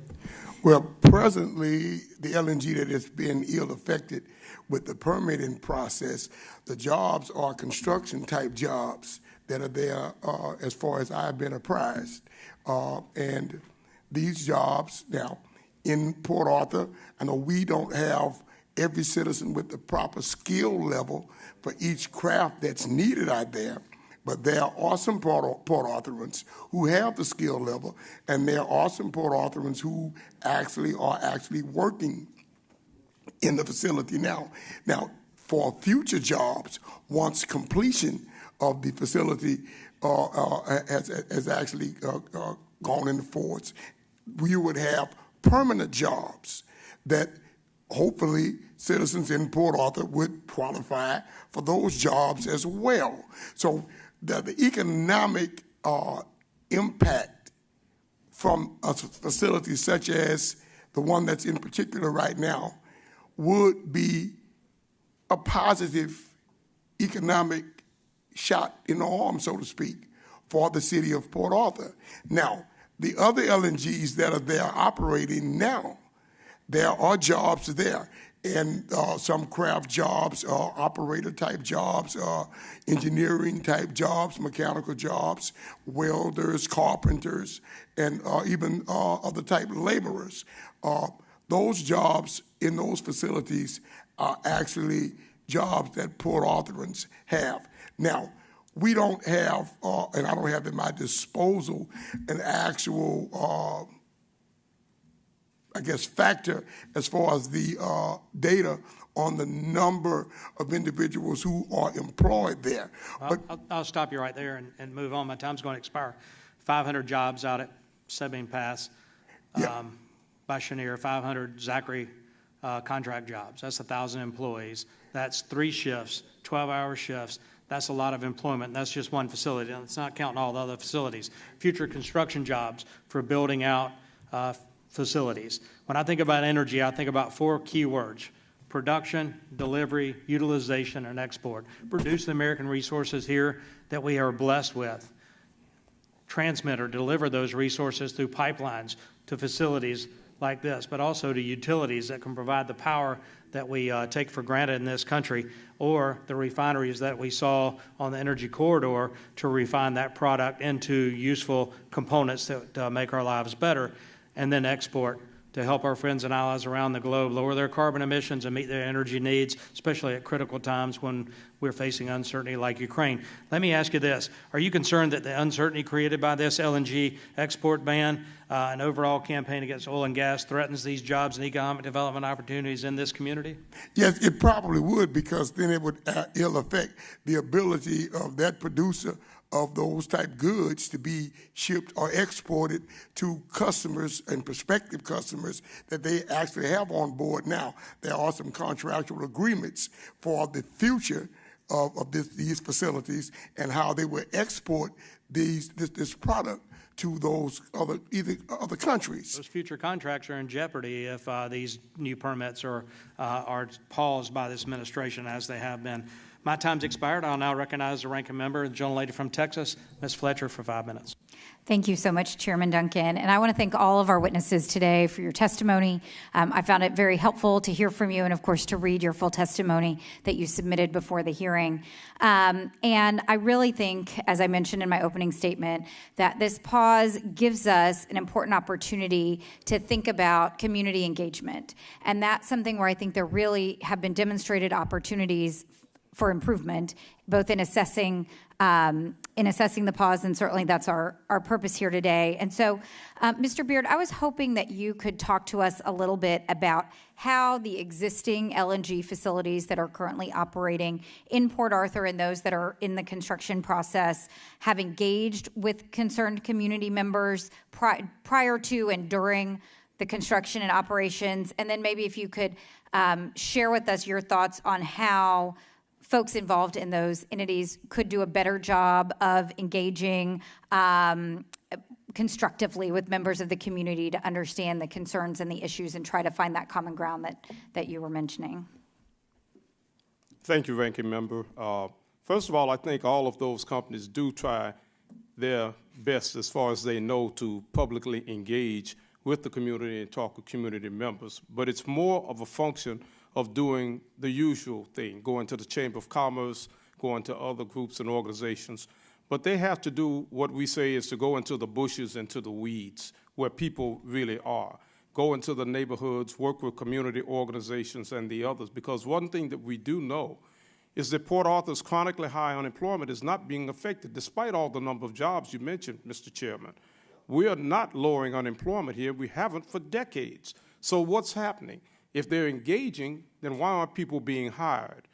Well, presently, the LNG that has been ill-affected with the permitting process, the jobs are construction-type jobs that are there as far as I've been apprised. And these jobs, now, in Port Arthur, I know we don't have every citizen with the proper skill level for each craft that's needed out there, but there are some Port Arthurans who have the skill level, and there are some Port Arthurans who are actually working in the facility now. Now, for future jobs, once completion of the facility has actually gone into force, we would have permanent jobs that hopefully citizens in Port Arthur would qualify for those jobs as well. So the economic impact from a facility such as the one that's in particular right now would be a positive economic shot in the arm, so to speak, for the city of Port Arthur. Now, the other LNGs that are there operating now, there are jobs there, and some craft jobs, operator-type jobs, engineering-type jobs, mechanical jobs, welders, carpenters, and even other type of laborers. Those jobs in those facilities are actually jobs that Port Arthurans have. Now, we don't have, and I don't have at my disposal, an actual factor as far as the data on the number of individuals who are employed there. But I'll stop you right there and move on. My time's going to expire. 500 jobs out at Sabine Pass by Cheniere, 500 Zachary contract jobs. That's 1,000 employees. That's 3 shifts, 12-hour shifts. That's a lot of employment. And that's just one facility. And it's not counting all the other facilities. Future construction jobs for building out facilities. When I think about energy, I think about 4 key words: production, delivery, utilization, and export. Produce the American resources here that we are blessed with. Transmit or deliver those resources through pipelines to facilities like this, but also to utilities that can provide the power that we take for granted in this country, or the refineries that we saw on the energy corridor to refine that product into useful components that make our lives better, and then export to help our friends and allies around the globe lower their carbon emissions and meet their energy needs, especially at critical times when we're facing uncertainty like Ukraine. Let me ask you this. Are you concerned that the uncertainty created by this LNG export ban, an overall campaign against oil and gas, threatens these jobs and economic development opportunities in this community? Yes, it probably would, because then it would ill affect the ability of that producer of those type goods to be shipped or exported to customers and prospective customers that they actually have on board now. There are some contractual agreements for the future of these facilities and how they will export this product to those other countries. Those future contracts are in jeopardy if these new permits are paused by this administration, as they have been. My time's expired. I'll now recognize the ranking member, the gentlelady from Texas, Ms. Fletcher, for 5 minutes. Thank you so much, Chairman Duncan. And I want to thank all of our witnesses today for your testimony. I found it very helpful to hear from you and, of course, to read your full testimony that you submitted before the hearing. And I really think, as I mentioned in my opening statement, that this pause gives us an important opportunity to think about community engagement. And that's something where I think there really have been demonstrated opportunities for improvement, both in assessing the pause, and certainly that's our purpose here today. And so, Mr. Beard, I was hoping that you could talk to us a little bit about how the existing LNG facilities that are currently operating in Port Arthur and those that are in the construction process have engaged with concerned community members prior to and during the construction and operations, and then maybe if you could share with us your thoughts on how folks involved in those entities could do a better job of engaging constructively with members of the community to understand the concerns and the issues and try to find that common ground that you were mentioning. Thank you, Ranking Member. First of all, I think all of those companies do try their best as far as they know to publicly engage with the community and talk with community members. But it's more of a function of doing the usual thing, going to the Chamber of Commerce, going to other groups and organizations. But they have to do what we say is to go into the bushes, into the weeds, where people really are. Go into the neighborhoods, work with community organizations and the others, because one thing that we do know is that Port Arthur's chronically high unemployment is not being affected, despite all the number of jobs you mentioned, Mr. Chairman. We are not lowering unemployment here. We haven't for decades. So what's happening? If they're engaging, then why aren't people being hired?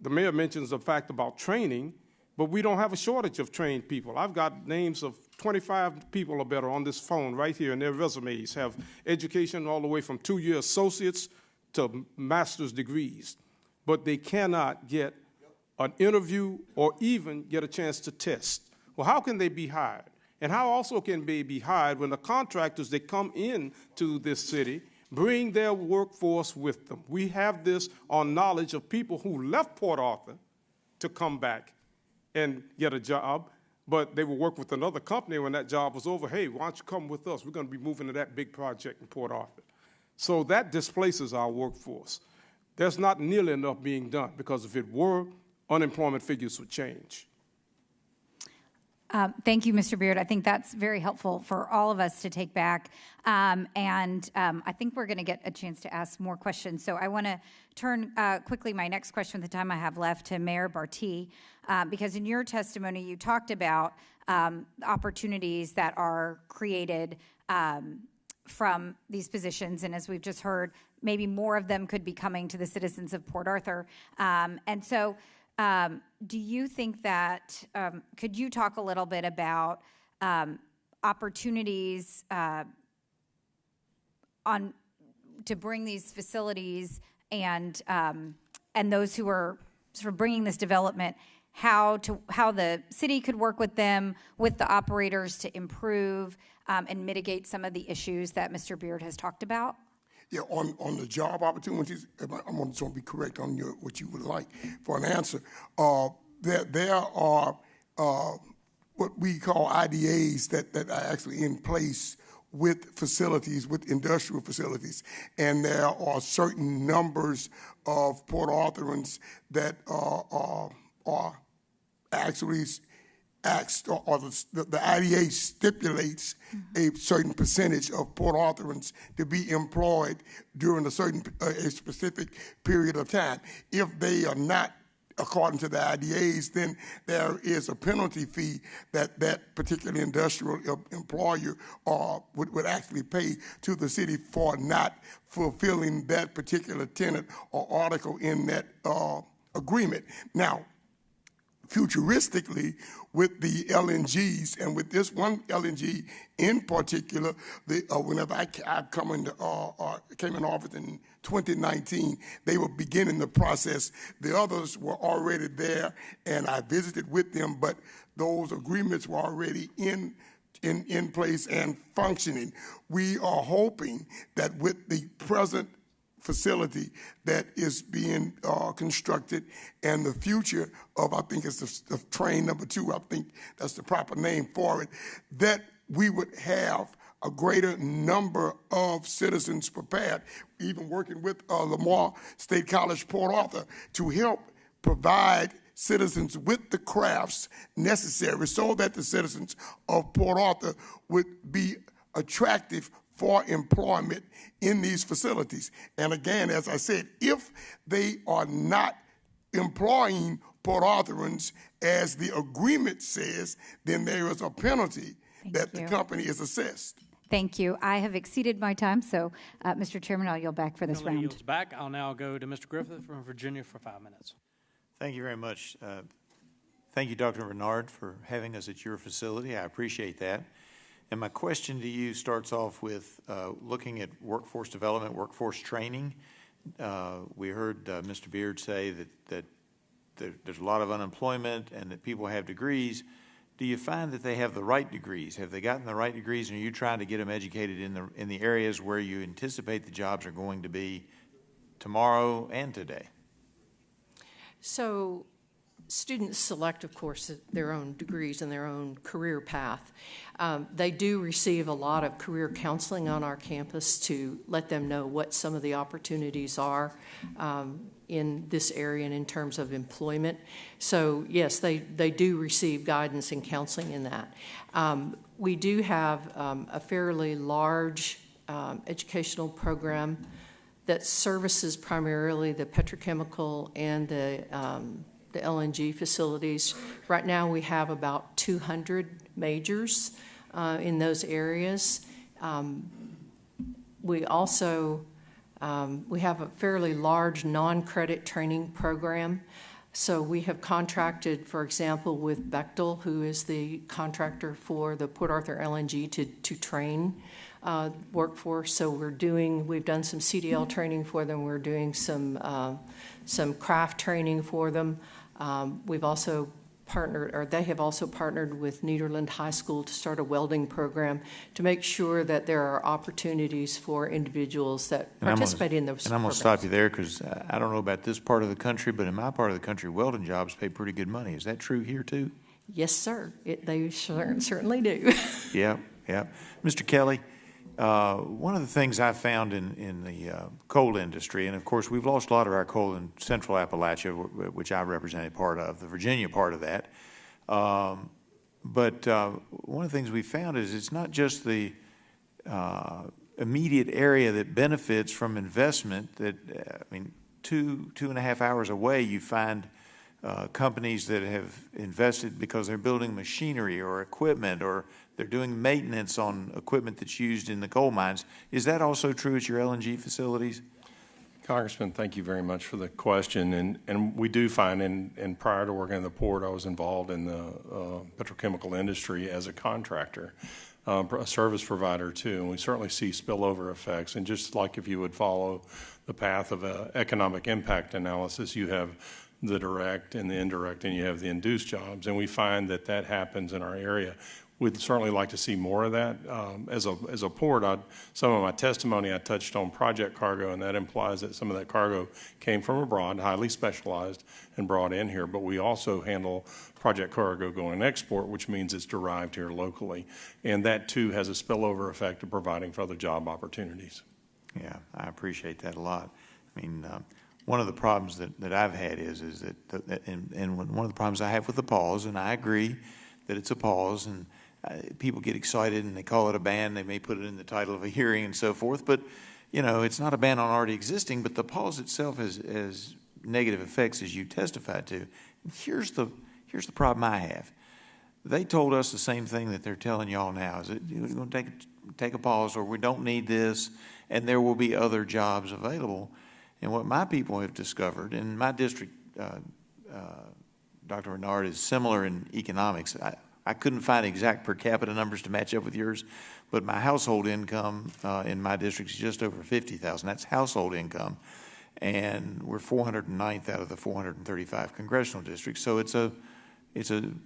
The mayor mentions the fact about training, but we don't have a shortage of trained people. I've got names of 25 people or better on this phone right here, and their resumes have education all the way from 2-year associates to master's degrees. But they cannot get an interview or even get a chance to test. Well, how can they be hired? And how also can they be hired when the contractors that come in to this city bring their workforce with them? We have this on knowledge of people who left Port Arthur to come back and get a job, but they will work with another company when that job was over. Hey, why don't you come with us? We're going to be moving to that big project in Port Arthur. So that displaces our workforce. There's not nearly enough being done, because if it were, unemployment figures would change. Thank you, Mr. Beard. I think that's very helpful for all of us to take back. I think we're going to get a chance to ask more questions. So I want to turn quickly my next question with the time I have left to Mayor Bartie, because in your testimony you talked about opportunities that are created from these positions. And as we've just heard, maybe more of them could be coming to the citizens of Port Arthur. Do you think that, could you talk a little bit about opportunities to bring these facilities and those who are sort of bringing this development, how the city could work with them, with the operators to improve and mitigate some of the issues that Mr. Beard has talked about? Yeah, on the job opportunities, I'm just going to be correct on what you would like for an answer. There are what we call IDAs that are actually in place with facilities, with industrial facilities, and there are certain numbers of Port Arthurans that are actually asked, or the IDA stipulates a certain percentage of Port Arthurans to be employed during a specific period of time. If they are not according to the IDAs, then there is a penalty fee that particular industrial employer would actually pay to the city for not fulfilling that particular tenet or article in that agreement. Now, futuristically, with the LNGs, and with this one LNG in particular, whenever I came in office in 2019, they were beginning the process. The others were already there, and I visited with them, but those agreements were already in place and functioning. We are hoping that with the present facility that is being constructed, and the future of, I think it's the train number 2, I think that's the proper name for it, that we would have a greater number of citizens prepared, even working with Lamar State College, Port Arthur, to help provide citizens with the crafts necessary so that the citizens of Port Arthur would be attractive for employment in these facilities. And again, as I said, if they are not employing Port Arthurans as the agreement says, then there is a penalty that the company is assessed. Thank you. I have exceeded my time, so Mr. Chairman, I'll yield back for this Millie round. yields back. I'll now go to Mr. Griffith from Virginia for 5 minutes. Thank you very much. Thank you, Dr. Reynard, for having us at your facility. I appreciate that. And my question to you starts off with looking at workforce development, workforce training. We heard Mr. Beard say that there's a lot of unemployment and that people have degrees. Do you find that they have the right degrees? Have they gotten the right degrees, and are you trying to get them educated in the areas where you anticipate the jobs are going to be tomorrow and today? So students select, of course, their own degrees and their own career path. They do receive a lot of career counseling on our campus to let them know what some of the opportunities are in this area and in terms of employment. So yes, they do receive guidance and counseling in that. We do have a fairly large educational program that services primarily the petrochemical and the LNG facilities. Right now we have about 200 majors in those areas. We also we have a fairly large non-credit training program. So we have contracted, for example, with Bechtel, who is the contractor for the Port Arthur LNG to train workforce. So we've done some CDL training for them. We're doing some craft training for them. We've also partnered, or they have also partnered with Nederland High School to start a welding program to make sure that there are opportunities for individuals that participate in those programs. And I'm going to stop you there because I don't know about this part of the country, but in my part of the country, welding jobs pay pretty good money. Is that true here too? Yes, sir. They certainly do. Yeah. Mr. Kelly, one of the things I found in the coal industry, and of course we've lost a lot of our coal in Central Appalachia, which I represented part of, the Virginia part of that. But one of the things we found is it's not just the immediate area that benefits from investment. That 2.5 hours away, you find companies that have invested because they're building machinery or equipment, or they're doing maintenance on equipment that's used in the coal mines. Is that also true at your LNG facilities? Congressman, thank you very much for the question. And we do find, and prior to working in the port, I was involved in the petrochemical industry as a contractor, a service provider too, and we certainly see spillover effects. And just like if you would follow the path of an economic impact analysis, you have the direct and the indirect, and you have the induced jobs. And we find that happens in our area. We'd certainly like to see more of that. As a port, some of my testimony, I touched on project cargo, and that implies that some of that cargo came from abroad, highly specialized, and brought in here. But we also handle project cargo going export, which means it's derived here locally. And that, too, has a spillover effect of providing for other job opportunities. Yeah, I appreciate that a lot. I mean, one of the problems that I've had is that, and one of the problems I have with the pause, and I agree that it's a pause, and people get excited and they call it a ban. They may put it in the title of a hearing and so forth, but you know, it's not a ban on already existing. But the pause itself has negative effects, as you testified to. Here's the problem I have. They told us the same thing that they're telling y'all now: is that we're going to take a pause, or we don't need this, and there will be other jobs available. And what my people have discovered, and my district, Dr. Reynard, is similar in economics. I couldn't find exact per capita numbers to match up with yours, but my household income in my district is just over $50,000. That's household income, and we're 409th out of the 435 congressional districts. So it's a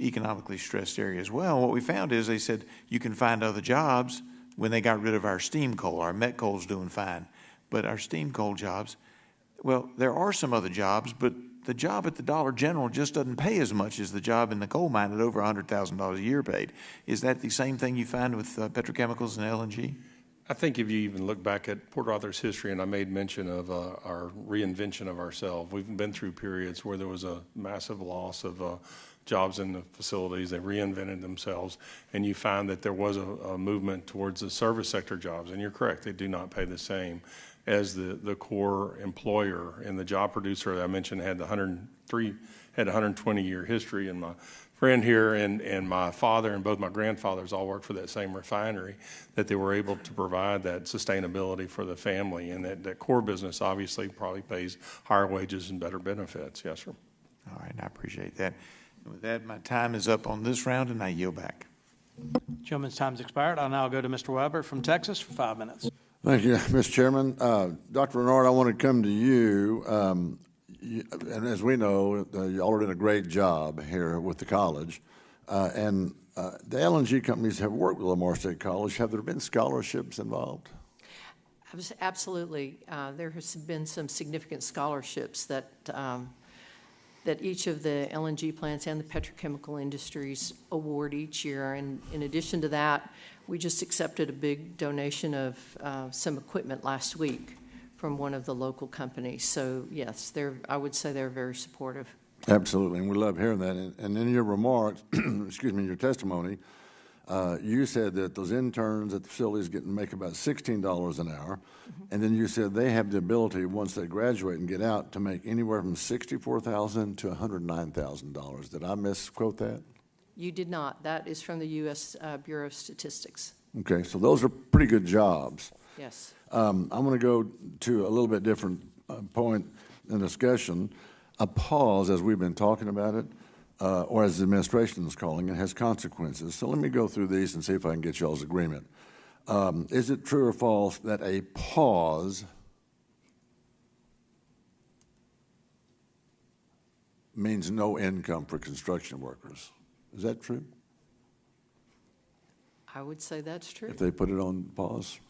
economically stressed area as well. What we found is they said you can find other jobs when they got rid of our steam coal. Our met coal's doing fine, but our steam coal jobs, well, there are some other jobs, but the job at the Dollar General just doesn't pay as much as the job in the coal mine at over $100,000 a year paid. Is that the same thing you find with petrochemicals and LNG? I think if you even look back at Port Arthur's history, and I made mention of our reinvention of ourselves, we've been through periods where there was a massive loss of jobs in the facilities. They reinvented themselves, and you find that there was a movement towards the service sector jobs. And you're correct, they do not pay the same as the core employer. And the job producer that I mentioned had 120-year history. And my friend here and my father and both my grandfathers all worked for that same refinery, that they were able to provide that sustainability for the family. And that core business obviously probably pays higher wages and better benefits. Yes, sir. All right, I appreciate that. And with that, my time is up on this round, and I yield back. Gentleman's time's expired. I'll now go to Mr. Weber from Texas for 5 minutes. Thank you, Mr. Chairman. Dr. Reynard, I want to come to you. And as we know, y'all are doing a great job here with the college. And the LNG companies have worked with Lamar State College. Have there been scholarships involved? Absolutely. There has been some significant scholarships that each of the LNG plants and the petrochemical industries award each year. And in addition to that, we just accepted a big donation of some equipment last week from one of the local companies. So yes, I would say they're very supportive. Absolutely, and we love hearing that. And in your remarks, excuse me, your testimony, you said that those interns at the facilities make about $16 an hour, and then you said they have the ability, once they graduate and get out, to make anywhere from $64,000 to $109,000. Did I misquote that? You did not. That is from the U.S. Bureau of Statistics. Okay, so those are pretty good jobs. Yes. I'm going to go to a little bit different point in discussion. A pause, as we've been talking about it, or as the administration is calling it, has consequences. So let me go through these and see if I can get y'all's agreement. Is it true or false that a pause means no income for construction workers? Is that true? I would say that's true. If they put it on pause?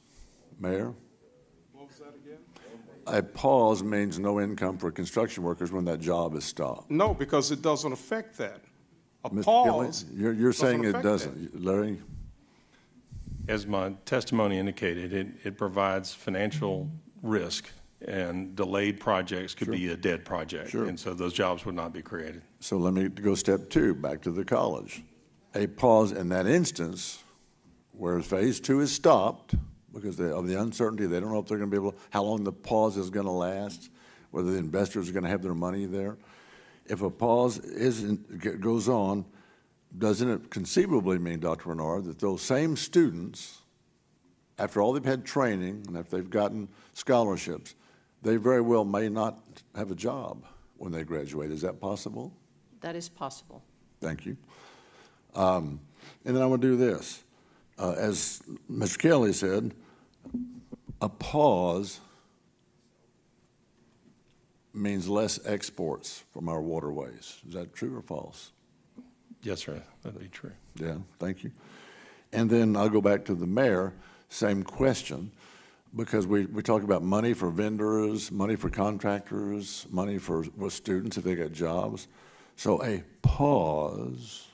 Mayor? What was that again? A pause means no income for construction workers when that job is stopped. No, because it doesn't affect that. A Mr. pause. Kelly, you're saying it affect doesn't. Larry? As my testimony indicated, it provides financial risk, and delayed projects could be a dead project. Sure. And so those jobs would not be created. So let me go step two, back to the college. A pause in that instance, where phase two is stopped because of the uncertainty, they don't know if they're going to be able to, how long the pause is going to last, whether the investors are going to have their money there. If a pause goes on, doesn't it conceivably mean, Dr. Reynard, that those same students, after all they've had training and if they've gotten scholarships, they very well may not have a job when they graduate? Is that possible? That is possible. Thank you. And then I want to do this. As Mr. Kelly said, a pause means less exports from our waterways. Is that true or false? Yes, sir. That'd be true. Yeah, thank you. And then I'll go back to the mayor, same question, because we talk about money for vendors, money for contractors, money for students if they get jobs. So a pause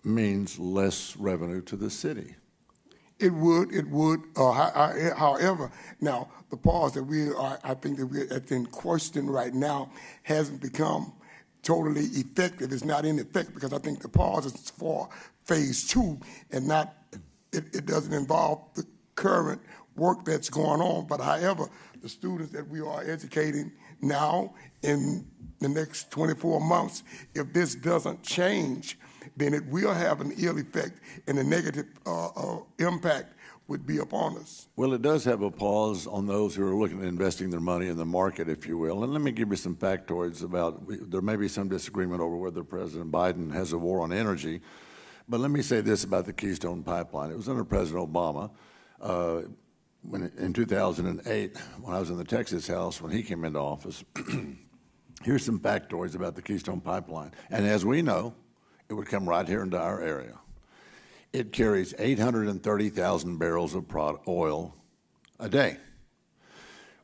means less revenue to the city. It would. However, now the pause that I think that's in question right now hasn't become totally effective. It's not in effect because I think the pause is for phase 2 and not. It doesn't involve the current work that's going on. But however, the students that we are educating now in the next 24 months, if this doesn't change, then it will have an ill effect, and the negative impact would be upon us. Well, it does have a pause on those who are looking at investing their money in the market, if you will. And let me give you some factoids about, there may be some disagreement over whether President Biden has a war on energy, but let me say this about the Keystone Pipeline. It was under President Obama in 2008, when I was in the Texas House, when he came into office. Here's some factoids about the Keystone Pipeline. And as we know, it would come right here into our area. It carries 830,000 barrels of oil a day.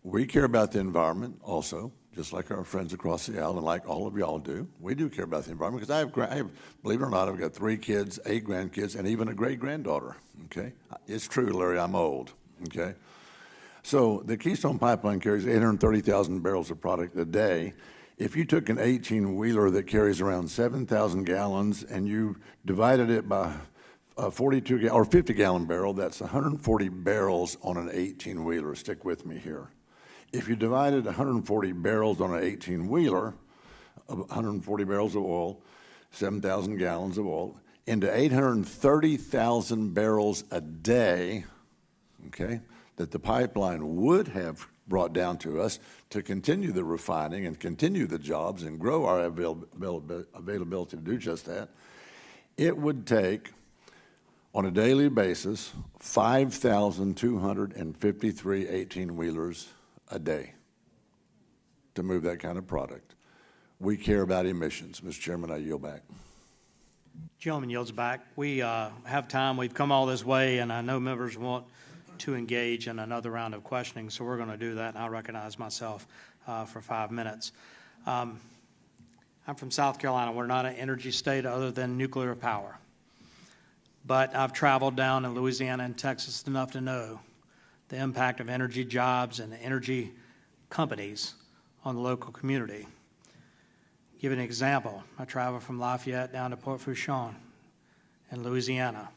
We care about the environment also, just like our friends across the aisle and like all of y'all do. We do care about the environment because I have, believe it or not, I've got 3 kids, 8 grandkids, and even a great-granddaughter, okay? It's true, Larry, I'm old, okay? So the Keystone Pipeline carries 830,000 barrels of product a day. If you took an 18-wheeler that carries around 7,000 gallons and you divided it by a 42 or 50-gallon barrel, that's 140 barrels on an 18-wheeler. Stick with me here. If you divided 140 barrels on an 18-wheeler, 140 barrels of oil, 7,000 gallons of oil, into 830,000 barrels a day, okay, that the pipeline would have brought down to us to continue the refining and continue the jobs and grow our availability to do just that, it would take, on a daily basis, 5,253 18-wheelers a day to move that kind of product. We care about emissions. Mr. Chairman, I yield back. Gentleman yields back. We have time. We've come all this way, and I know members want to engage in another round of questioning, so we're going to do that, and I'll recognize myself for 5 minutes. I'm from South Carolina. We're not an energy state other than nuclear power. But I've traveled down in Louisiana and Texas enough to know the impact of energy jobs and energy companies on the local community. Give an example. I traveled from Lafayette down to Port Fourchon in Louisiana.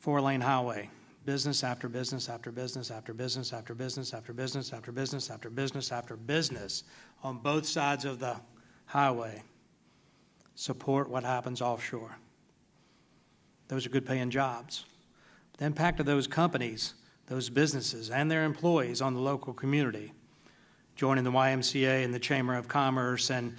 4-lane highway, business after business after business after business after business after business after business after business after business on both sides of the highway support what happens offshore. Those are good paying jobs. The impact of those companies, those businesses, and their employees on the local community, joining the YMCA and the Chamber of Commerce and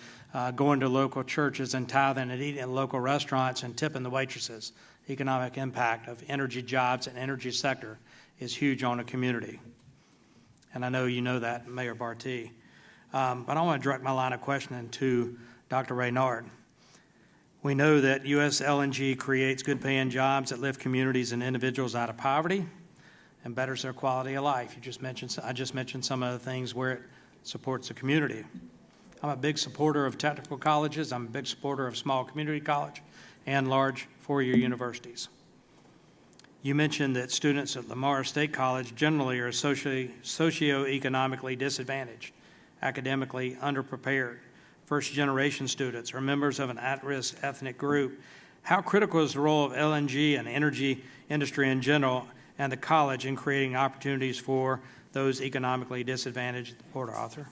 going to local churches and tithing and eating at local restaurants and tipping the waitresses. Economic impact of energy jobs and energy sector is huge on a community. And I know you know that, Mayor Bartie. But I want to direct my line of questioning to Dr. Reynard. We know that U.S. LNG creates good paying jobs that lift communities and individuals out of poverty and betters their quality of life. I just mentioned some of the things where it supports the community. I'm a big supporter of technical colleges. I'm a big supporter of small community college and large four-year universities. You mentioned that students at Lamar State College generally are socioeconomically disadvantaged, academically underprepared, first-generation students, or members of an at-risk ethnic group. How critical is the role of LNG and energy industry in general and the college in creating opportunities for those economically disadvantaged at Port Arthur?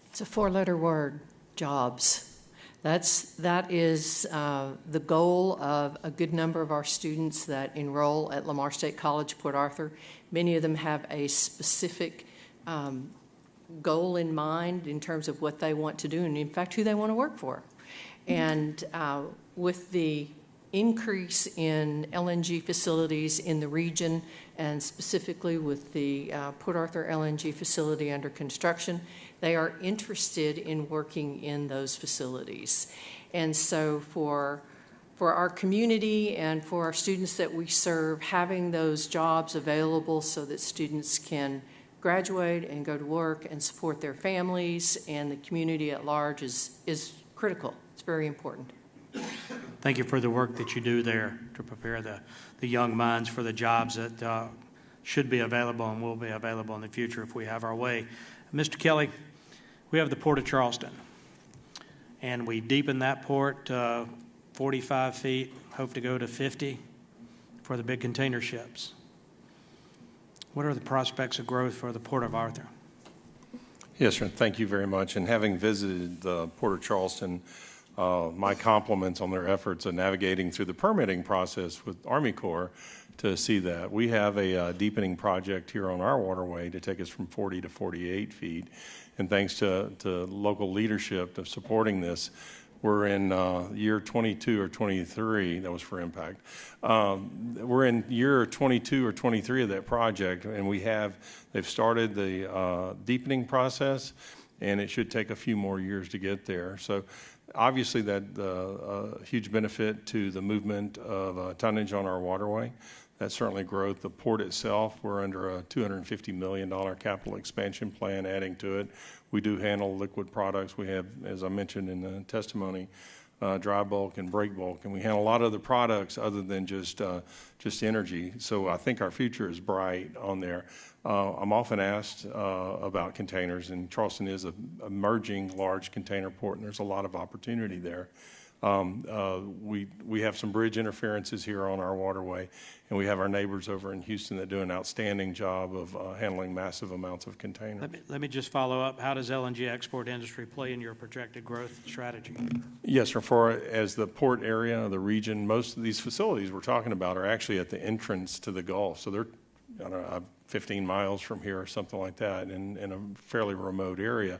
It's a 4-letter word, jobs. That is the goal of a good number of our students that enroll at Lamar State College, Port Arthur. Many of them have a specific goal in mind in terms of what they want to do and, in fact, who they want to work for. And with the increase in LNG facilities in the region, and specifically with the Port Arthur LNG facility under construction, they are interested in working in those facilities. And so for our community and for our students that we serve, having those jobs available so that students can graduate and go to work and support their families and the community at large is critical. It's very important. Thank you for the work that you do there to prepare the young minds for the jobs that should be available and will be available in the future if we have our way. Mr. Kelly, we have the Port of Charleston, and we deepen that port 45 feet, hope to go to 50 for the big container ships. What are the prospects of growth for the Port of Arthur? Yes, sir. Thank you very much. And having visited the Port of Charleston, my compliments on their efforts of navigating through the permitting process with Army Corps to see that. We have a deepening project here on our waterway to take us from 40 to 48 feet. And thanks to local leadership of supporting this, we're in year 22 or 23, that was for impact. We're in year 22 or 23 of that project, and they've started the deepening process, and it should take a few more years to get there. So obviously that huge benefit to the movement of tonnage on our waterway. That's certainly growth. The port itself, we're under a $250 million capital expansion plan adding to it. We do handle liquid products. We have, as I mentioned in the testimony, dry bulk and break bulk, and we handle a lot of other products other than just energy. So I think our future is bright on there. I'm often asked about containers, and Charleston is an emerging large container port, and there's a lot of opportunity there. We have some bridge interferences here on our waterway, and we have our neighbors over in Houston that do an outstanding job of handling massive amounts of containers. Let me just follow up. How does LNG export industry play in your projected growth strategy? Yes, sir. As the port area, the region, most of these facilities we're talking about are actually at the entrance to the Gulf. So they're 15 miles from here or something like that in a fairly remote area.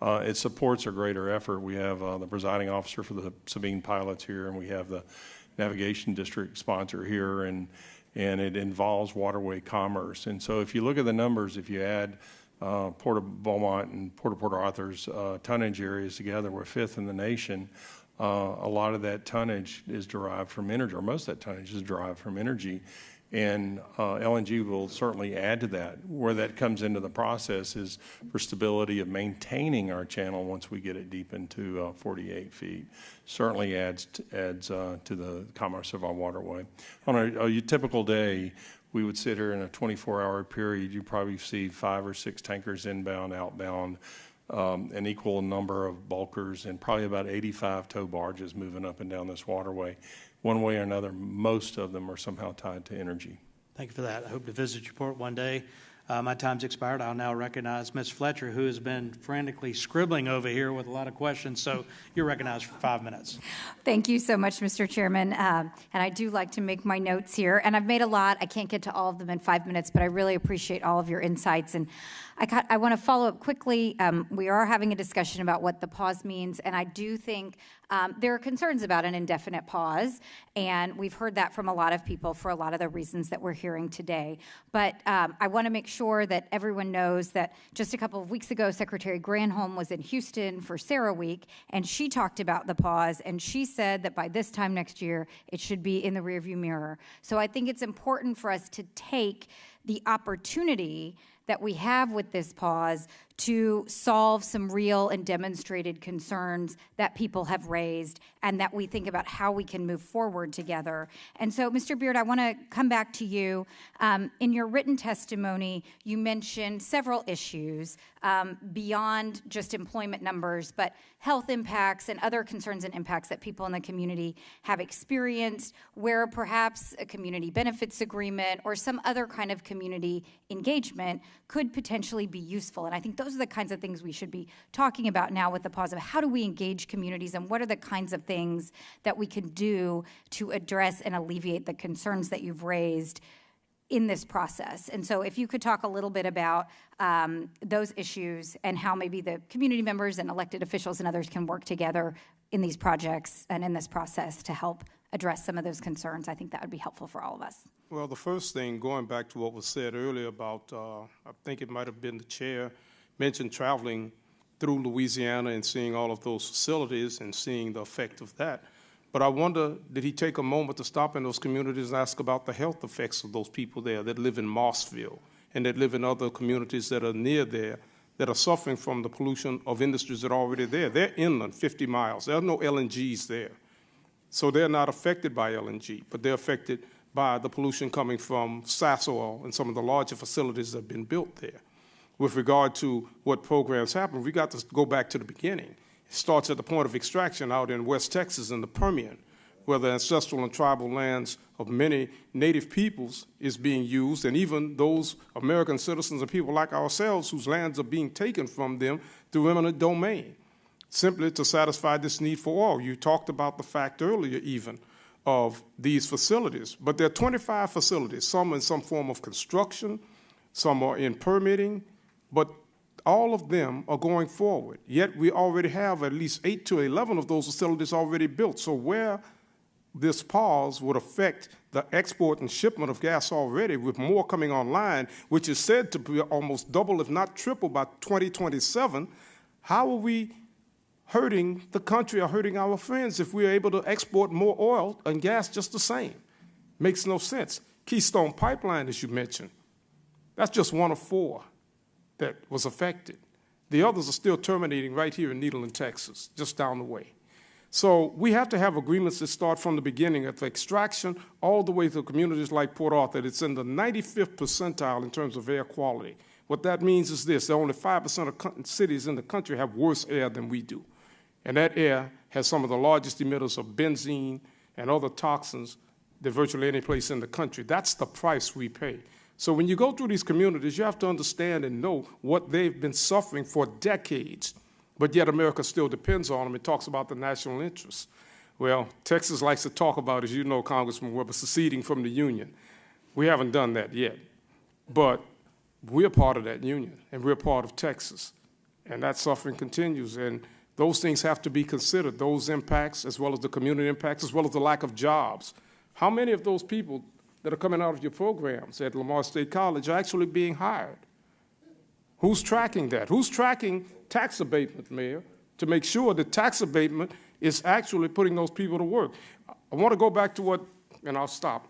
It supports a greater effort. We have the presiding officer for the Sabine pilots here, and we have the navigation district sponsor here, and it involves waterway commerce. And so if you look at the numbers, if you add Port of Beaumont and Port Arthur's tonnage areas together, we're fifth in the nation. A lot of that tonnage is derived from energy, or most of that tonnage is derived from energy. And LNG will certainly add to that. Where that comes into the process is for stability of maintaining our channel once we get it deep into 48 feet. Certainly adds to the commerce of our waterway. On a typical day, we would sit here in a 24-hour period. You probably see 5 or 6 tankers inbound, outbound, an equal number of bulkers, and probably about 85 tow barges moving up and down this waterway. One way or another, most of them are somehow tied to energy. Thank you for that. I hope to visit your port one day. My time's expired. I'll now recognize Ms. Fletcher, who has been frantically scribbling over here with a lot of questions. So you're recognized for 5 minutes. Thank you so much, Mr. Chairman. And I do like to make my notes here. And I've made a lot. I can't get to all of them in 5 minutes, but I really appreciate all of your insights. And I want to follow up quickly. We are having a discussion about what the pause means, and I do think there are concerns about an indefinite pause, and we've heard that from a lot of people for a lot of the reasons that we're hearing today. But I want to make sure that everyone knows that just a couple of weeks ago, Secretary Granholm was in Houston for Sarah Week, and she talked about the pause, and she said that by this time next year, it should be in the rearview mirror. So I think it's important for us to take the opportunity that we have with this pause to solve some real and demonstrated concerns that people have raised, and that we think about how we can move forward together. And so, Mr. Beard, I want to come back to you. In your written testimony, you mentioned several issues beyond just employment numbers, but health impacts and other concerns and impacts that people in the community have experienced, where perhaps a community benefits agreement or some other kind of community engagement could potentially be useful. And I think those are the kinds of things we should be talking about now with the pause of how do we engage communities, and what are the kinds of things that we can do to address and alleviate the concerns that you've raised in this process. And so if you could talk a little bit about those issues and how maybe the community members and elected officials and others can work together in these projects and in this process to help address some of those concerns, I think that would be helpful for all of us. Well, the first thing, going back to what was said earlier about, I think it might have been the chair, mentioned traveling through Louisiana and seeing all of those facilities and seeing the effect of that. But I wonder, did he take a moment to stop in those communities and ask about the health effects of those people there that live in Mossville and that live in other communities that are near there that are suffering from the pollution of industries that are already there? They're inland 50 miles. There are no LNGs there. So they're not affected by LNG, but they're affected by the pollution coming from Sasol and some of the larger facilities that have been built there. With regard to what programs happen, we got to go back to the beginning. It starts at the point of extraction out in West Texas in the Permian, where the ancestral and tribal lands of many native peoples is being used, and even those American citizens and people like ourselves whose lands are being taken from them through eminent domain, simply to satisfy this need for oil. You talked about the fact earlier even of these facilities, but there are 25 facilities, some in some form of construction, some are in permitting, but all of them are going forward. Yet we already have at least 8 to 11 of those facilities already built. So where this pause would affect the export and shipment of gas already, with more coming online, which is said to be almost double, if not triple, by 2027, how are we hurting the country or hurting our friends if we are able to export more oil and gas just the same? Makes no sense. Keystone Pipeline, as you mentioned, that's just one of 4 that was affected. The others are still terminating right here in Nederland, Texas, just down the way. So we have to have agreements that start from the beginning at the extraction all the way to communities like Port Arthur. It's in the 95th percentile in terms of air quality. What that means is this: there are only 5% of cities in the country have worse air than we do. And that air has some of the largest emitters of benzene and other toxins than virtually any place in the country. That's the price we pay. So when you go through these communities, you have to understand and know what they've been suffering for decades, but yet America still depends on them. It talks about the national interest. Well, Texas likes to talk about, as you know, Congressman Weber, seceding from the Union. We haven't done that yet, but we're part of that Union, and we're part of Texas, and that suffering continues, and those things have to be considered, those impacts, as well as the community impacts, as well as the lack of jobs. How many of those people that are coming out of your programs at Lamar State College are actually being hired? Who's tracking that? Who's tracking tax abatement, Mayor, to make sure that tax abatement is actually putting those people to work? I want to go back to what, and I'll stop,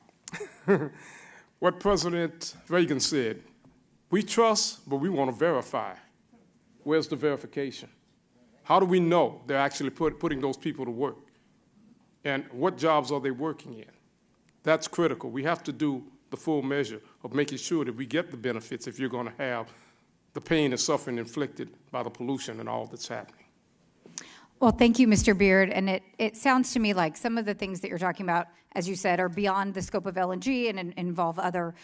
what President Reagan said. We trust, but we want to verify. Where's the verification? How do we know they're actually putting those people to work? And what jobs are they working in? That's critical. We have to do the full measure of making sure that we get the benefits if you're going to have the pain and suffering inflicted by the pollution and all that's happening. Well, thank you, Mr. Beard. And it sounds to me like some of the things that you're talking about, as you said, are beyond the scope of LNG and involve other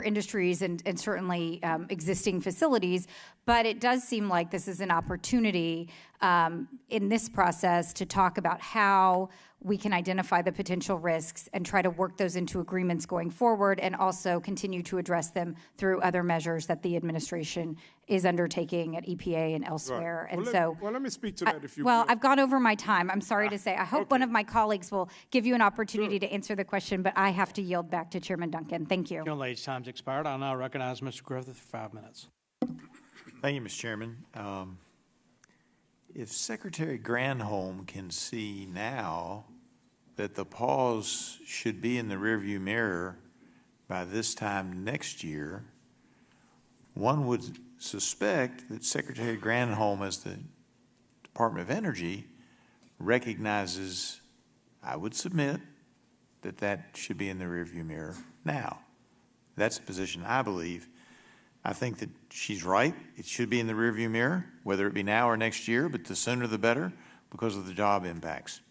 industries and certainly existing facilities. But it does seem like this is an opportunity in this process to talk about how we can identify the potential risks and try to work those into agreements going forward, and also continue to address them through other measures that the administration is undertaking at EPA and elsewhere. Right. And let me speak to that if you Well, will. I've gone over my time. I'm sorry to say. I hope one of my colleagues will give you an opportunity to answer the question, but I have to yield back to Chairman Duncan. Thank you. Young lady's time's expired. I'll now recognize Mr. Griffith for 5 minutes. Thank you, Mr. Chairman. If Secretary Granholm can see now that the pause should be in the rearview mirror by this time next year, one would suspect that Secretary Granholm, as the Department of Energy, recognizes, I would submit, that that should be in the rearview mirror now. That's a position I believe. I think that she's right. It should be in the rearview mirror, whether it be now or next year, but the sooner the better because of the job impacts.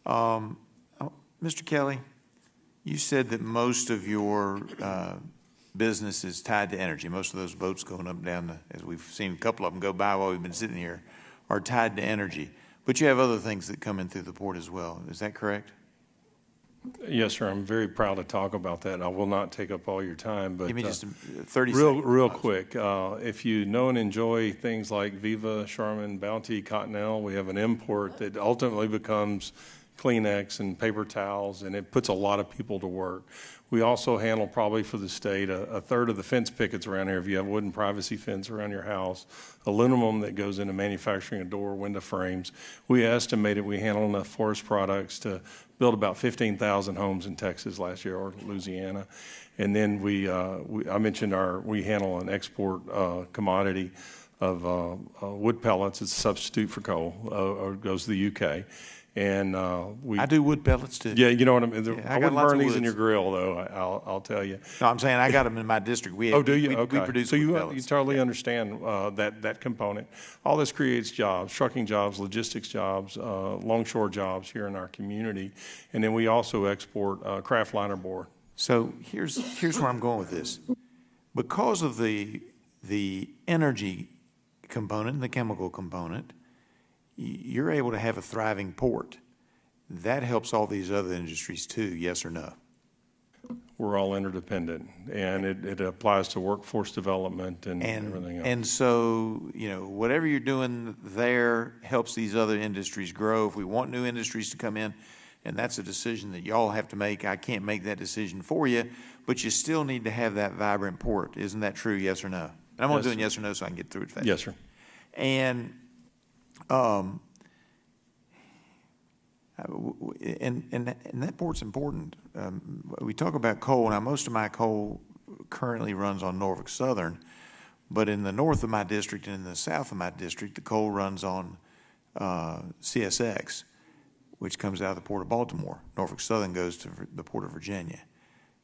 Mr. Kelly, you said that most of your business is tied to energy. Most of those boats going up and down, as we've seen a couple of them go by while we've been sitting here, are tied to energy. But you have other things that come in through the port as well. Is that correct? Yes, sir. I'm very proud to talk about that. I will not take up all your time, but give me just 30 real, seconds. real quick. If you know and enjoy things like Viva, Charmin, Bounty, Cottonelle, we have an import that ultimately becomes Kleenex and paper towels, and it puts a lot of people to work. We also handle, probably for the state, a third of the fence pickets around here. If you have a wooden privacy fence around your house, aluminum that goes into manufacturing a door, window frames. We estimated we handle enough forest products to build about 15,000 homes in Texas last year, or Louisiana. And then I mentioned we handle an export commodity of wood pellets. It's a substitute for coal, or it goes to the UK. And I do wood pellets too. Yeah, you know what I mean. Yeah, I wouldn't burn these in your grill, though. I'll tell you. No, I'm saying I got them in my district. Oh, do you? We Okay. produce so wood you pellets. totally understand that component. All this creates jobs, trucking jobs, logistics jobs, longshore jobs here in our community, and then we also export craft liner board. So here's where I'm going with this. Because of the energy component and the chemical component, you're able to have a thriving port. That helps all these other industries too, yes or no? We're all interdependent, and it applies to workforce development and everything else. And so, whatever you're doing there helps these other industries grow. If we want new industries to come in, and that's a decision that y'all have to make. I can't make that decision for you, but you still need to have that vibrant port. Isn't that true, yes or no? And I'm only doing yes or no so I can get through it fast. Yes, sir. And that port's important. We talk about coal. Now, most of my coal currently runs on Norfolk Southern, but in the north of my district and in the south of my district, the coal runs on CSX, which comes out of the Port of Baltimore. Norfolk Southern goes to the Port of Virginia.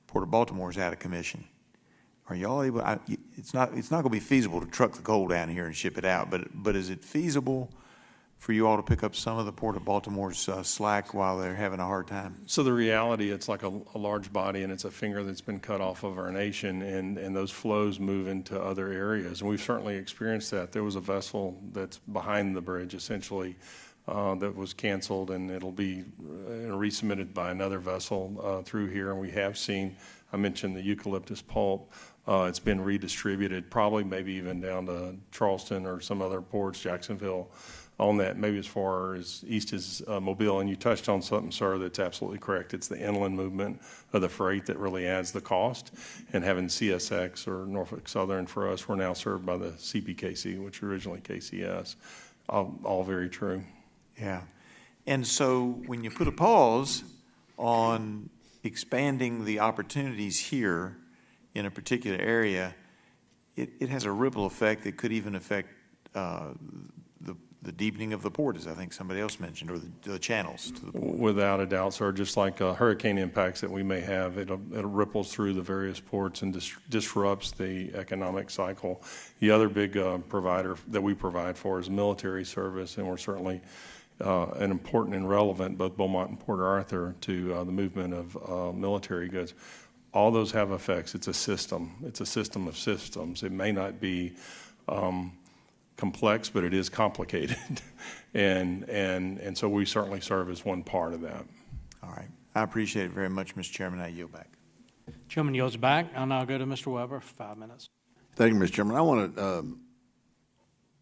Port of Baltimore is out of commission. Are y'all able? It's not going to be feasible to truck the coal down here and ship it out. But is it feasible for you all to pick up some of the Port of Baltimore's slack while they're having a hard time? So the reality, it's like a large body, and it's a finger that's been cut off of our nation, and those flows move into other areas. And we've certainly experienced that. There was a vessel that's behind the bridge, essentially, that was canceled, and it'll be resubmitted by another vessel through here. And we have seen, I mentioned the eucalyptus pulp. It's been redistributed, probably maybe even down to Charleston or some other ports, Jacksonville, on that, maybe as far as east as Mobile. And you touched on something, sir, that's absolutely correct. It's the inland movement of the freight that really adds the cost. And having CSX or Norfolk Southern for us, we're now served by the CPKC, which originally KCS. All very true. Yeah. And so when you put a pause on expanding the opportunities here in a particular area, it has a ripple effect that could even affect the deepening of the port, as I think somebody else mentioned, or the channels to the port. Without a doubt, sir. Just like hurricane impacts that we may have, it ripples through the various ports and disrupts the economic cycle. The other big provider that we provide for is military service, and we're certainly an important and relevant, both Beaumont and Port Arthur, to the movement of military goods. All those have effects. It's a system. It's a system of systems. It may not be complex, but it is complicated. and so we certainly serve as one part of that. All right. I appreciate it very much, Mr. Chairman. I yield back. Chairman yields back. I'll now go to Mr. Weber for 5 minutes. Thank you, Mr. Chairman. I want to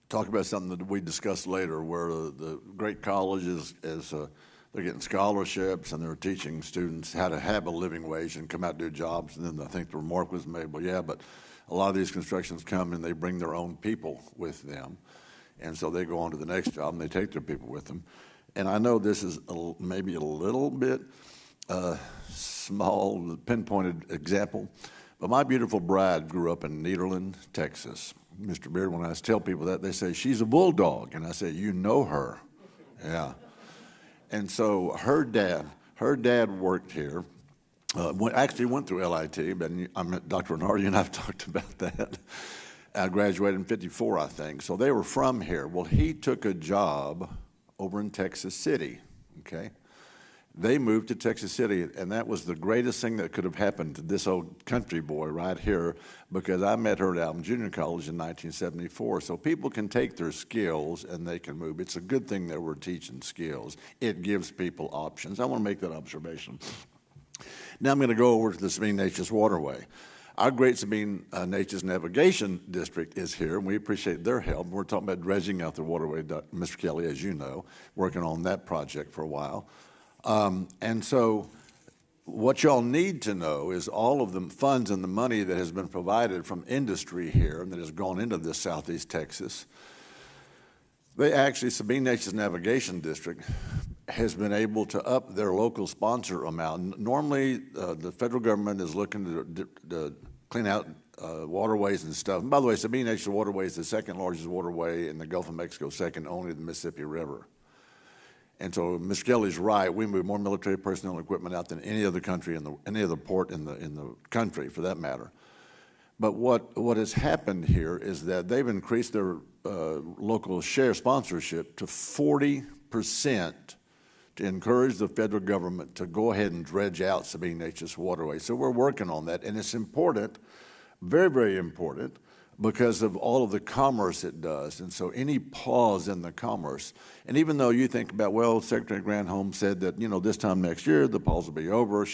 talk about something that we discussed later, where the great colleges, as they're getting scholarships and they're teaching students how to have a living wage and come out and do jobs. And then I think the remark was made, well, yeah, but a lot of these constructions come and they bring their own people with them. And so they go on to the next job and they take their people with them. And I know this is maybe a little bit small, pinpointed example, but my beautiful bride grew up in Nederland, Texas. Mr. Beard, when I tell people that, they say, she's a bulldog. And I say, you know her. Yeah. And so her dad worked here. Actually went through LIT, but Dr. Reynard, you and I have talked about that. I graduated in '54, I think. So they were from here. Well, he took a job over in Texas City, okay? They moved to Texas City, and that was the greatest thing that could have happened to this old country boy right here, because I met her at Alvin Junior College in 1974. So people can take their skills and they can move. It's a good thing that we're teaching skills. It gives people options. I want to make that observation. Now I'm going to go over to the Sabine-Neches Waterway. Our Great Sabine-Neches Navigation District is here, and we appreciate their help. We're talking about dredging out the waterway, Mr. Kelly, as you know, working on that project for a while. And so what y'all need to know is all of the funds and the money that has been provided from industry here and that has gone into this Southeast Texas, they actually, Sabine Neches Navigation District has been able to up their local sponsor amount. Normally, the federal government is looking to clean out waterways and stuff. And by the way, Sabine Neches Waterway is the second largest waterway in the Gulf of Mexico, second only to the Mississippi River. And so Ms. Kelly's right. We move more military personnel and equipment out than any other country any other port in the country, for that matter. But what has happened here is that they've increased their local share sponsorship to 40% to encourage the federal government to go ahead and dredge out Sabine Neches Waterway. So we're working on that, and it's important, very, very important, because of all of the commerce it does. And so any pause in the commerce, and even though you think about, well, Secretary Granholm said that, this time next year, the pause will be over.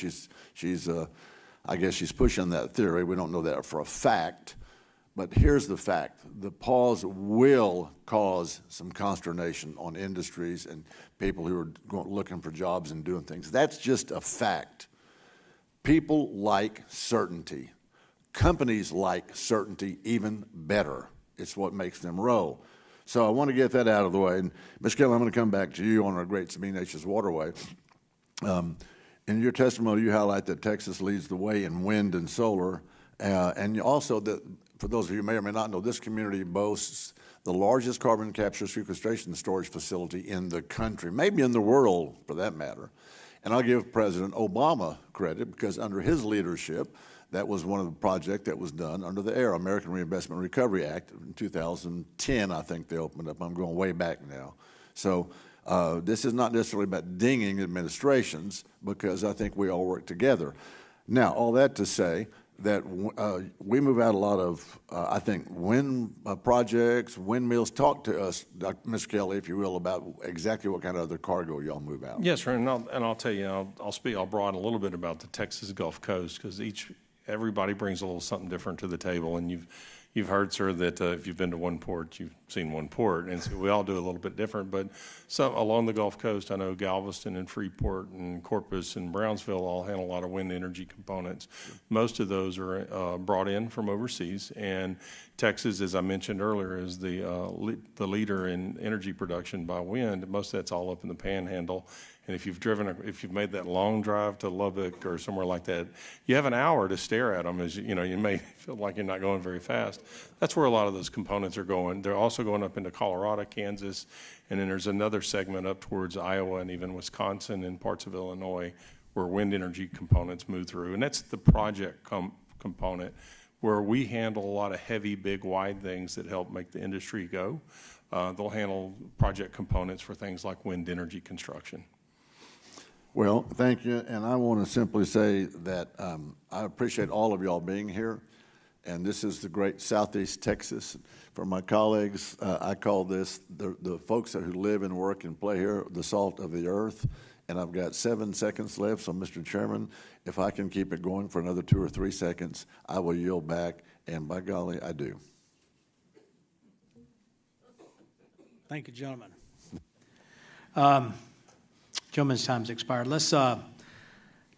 I guess she's pushing that theory. We don't know that for a fact. But here's the fact. The pause will cause some consternation on industries and people who are looking for jobs and doing things. That's just a fact. People like certainty. Companies like certainty even better. It's what makes them roll. So I want to get that out of the way. And Ms. Kelly, I'm going to come back to you on our great Sabine Neches Waterway. In your testimony, you highlight that Texas leads the way in wind and solar. And also that, for those of you who may or may not know, this community boasts the largest carbon capture, sequestration, and storage facility in the country, maybe in the world for that matter. And I'll give President Obama credit because under his leadership, that was one of the projects that was done under the ARRA, American Reinvestment Recovery Act. In 2010, I think they opened up. I'm going way back now. So this is not necessarily about dinging administrations because I think we all work together. Now, all that to say that we move out a lot of, I think, wind projects, windmills. Talk to us, Ms. Kelly, if you will, about exactly what kind of other cargo y'all move out. Yes, sir, and I'll tell you, I'll broaden a little bit about the Texas Gulf Coast because everybody brings a little something different to the table, and you've heard, sir, that if you've been to one port, you've seen one port, and so we all do a little bit different. But some along the Gulf Coast, I know Galveston and Freeport and Corpus and Brownsville all handle a lot of wind energy components. Most of those are brought in from overseas, and Texas, as I mentioned earlier, is the leader in energy production by wind. Most of that's all up in the Panhandle. And if you've made that long drive to Lubbock or somewhere like that, you have an hour to stare at them. As you may feel like you're not going very fast. That's where a lot of those components are going. They're also going up into Colorado, Kansas, and then there's another segment up towards Iowa and even Wisconsin and parts of Illinois where wind energy components move through. And that's the project component where we handle a lot of heavy, big, wide things that help make the industry go. They'll handle project components for things like wind energy construction. Well, thank you, and I want to simply say that I appreciate all of y'all being here, and this is the great Southeast Texas. For my colleagues, I call this, the folks who live and work and play here, the salt of the earth, and I've got 7 seconds left, so Mr. Chairman, if I can keep it going for another 2 or 3 seconds, I will yield back, and by golly, I do. Thank you, gentlemen. Gentlemen's time's expired. Let's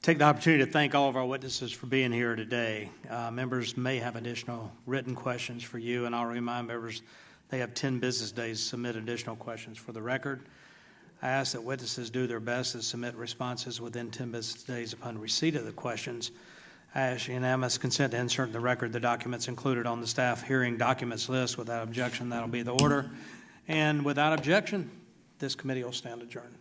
take the opportunity to thank all of our witnesses for being here today. Members may have additional written questions for you, and I'll remind members they have 10 business days to submit additional questions for the record. I ask that witnesses do their best to submit responses within 10 business days upon receipt of the questions. I ask unanimous consent to insert in the record the documents included on the staff hearing documents list. Without objection, that'll be the order. And without objection, this committee will stand adjourned.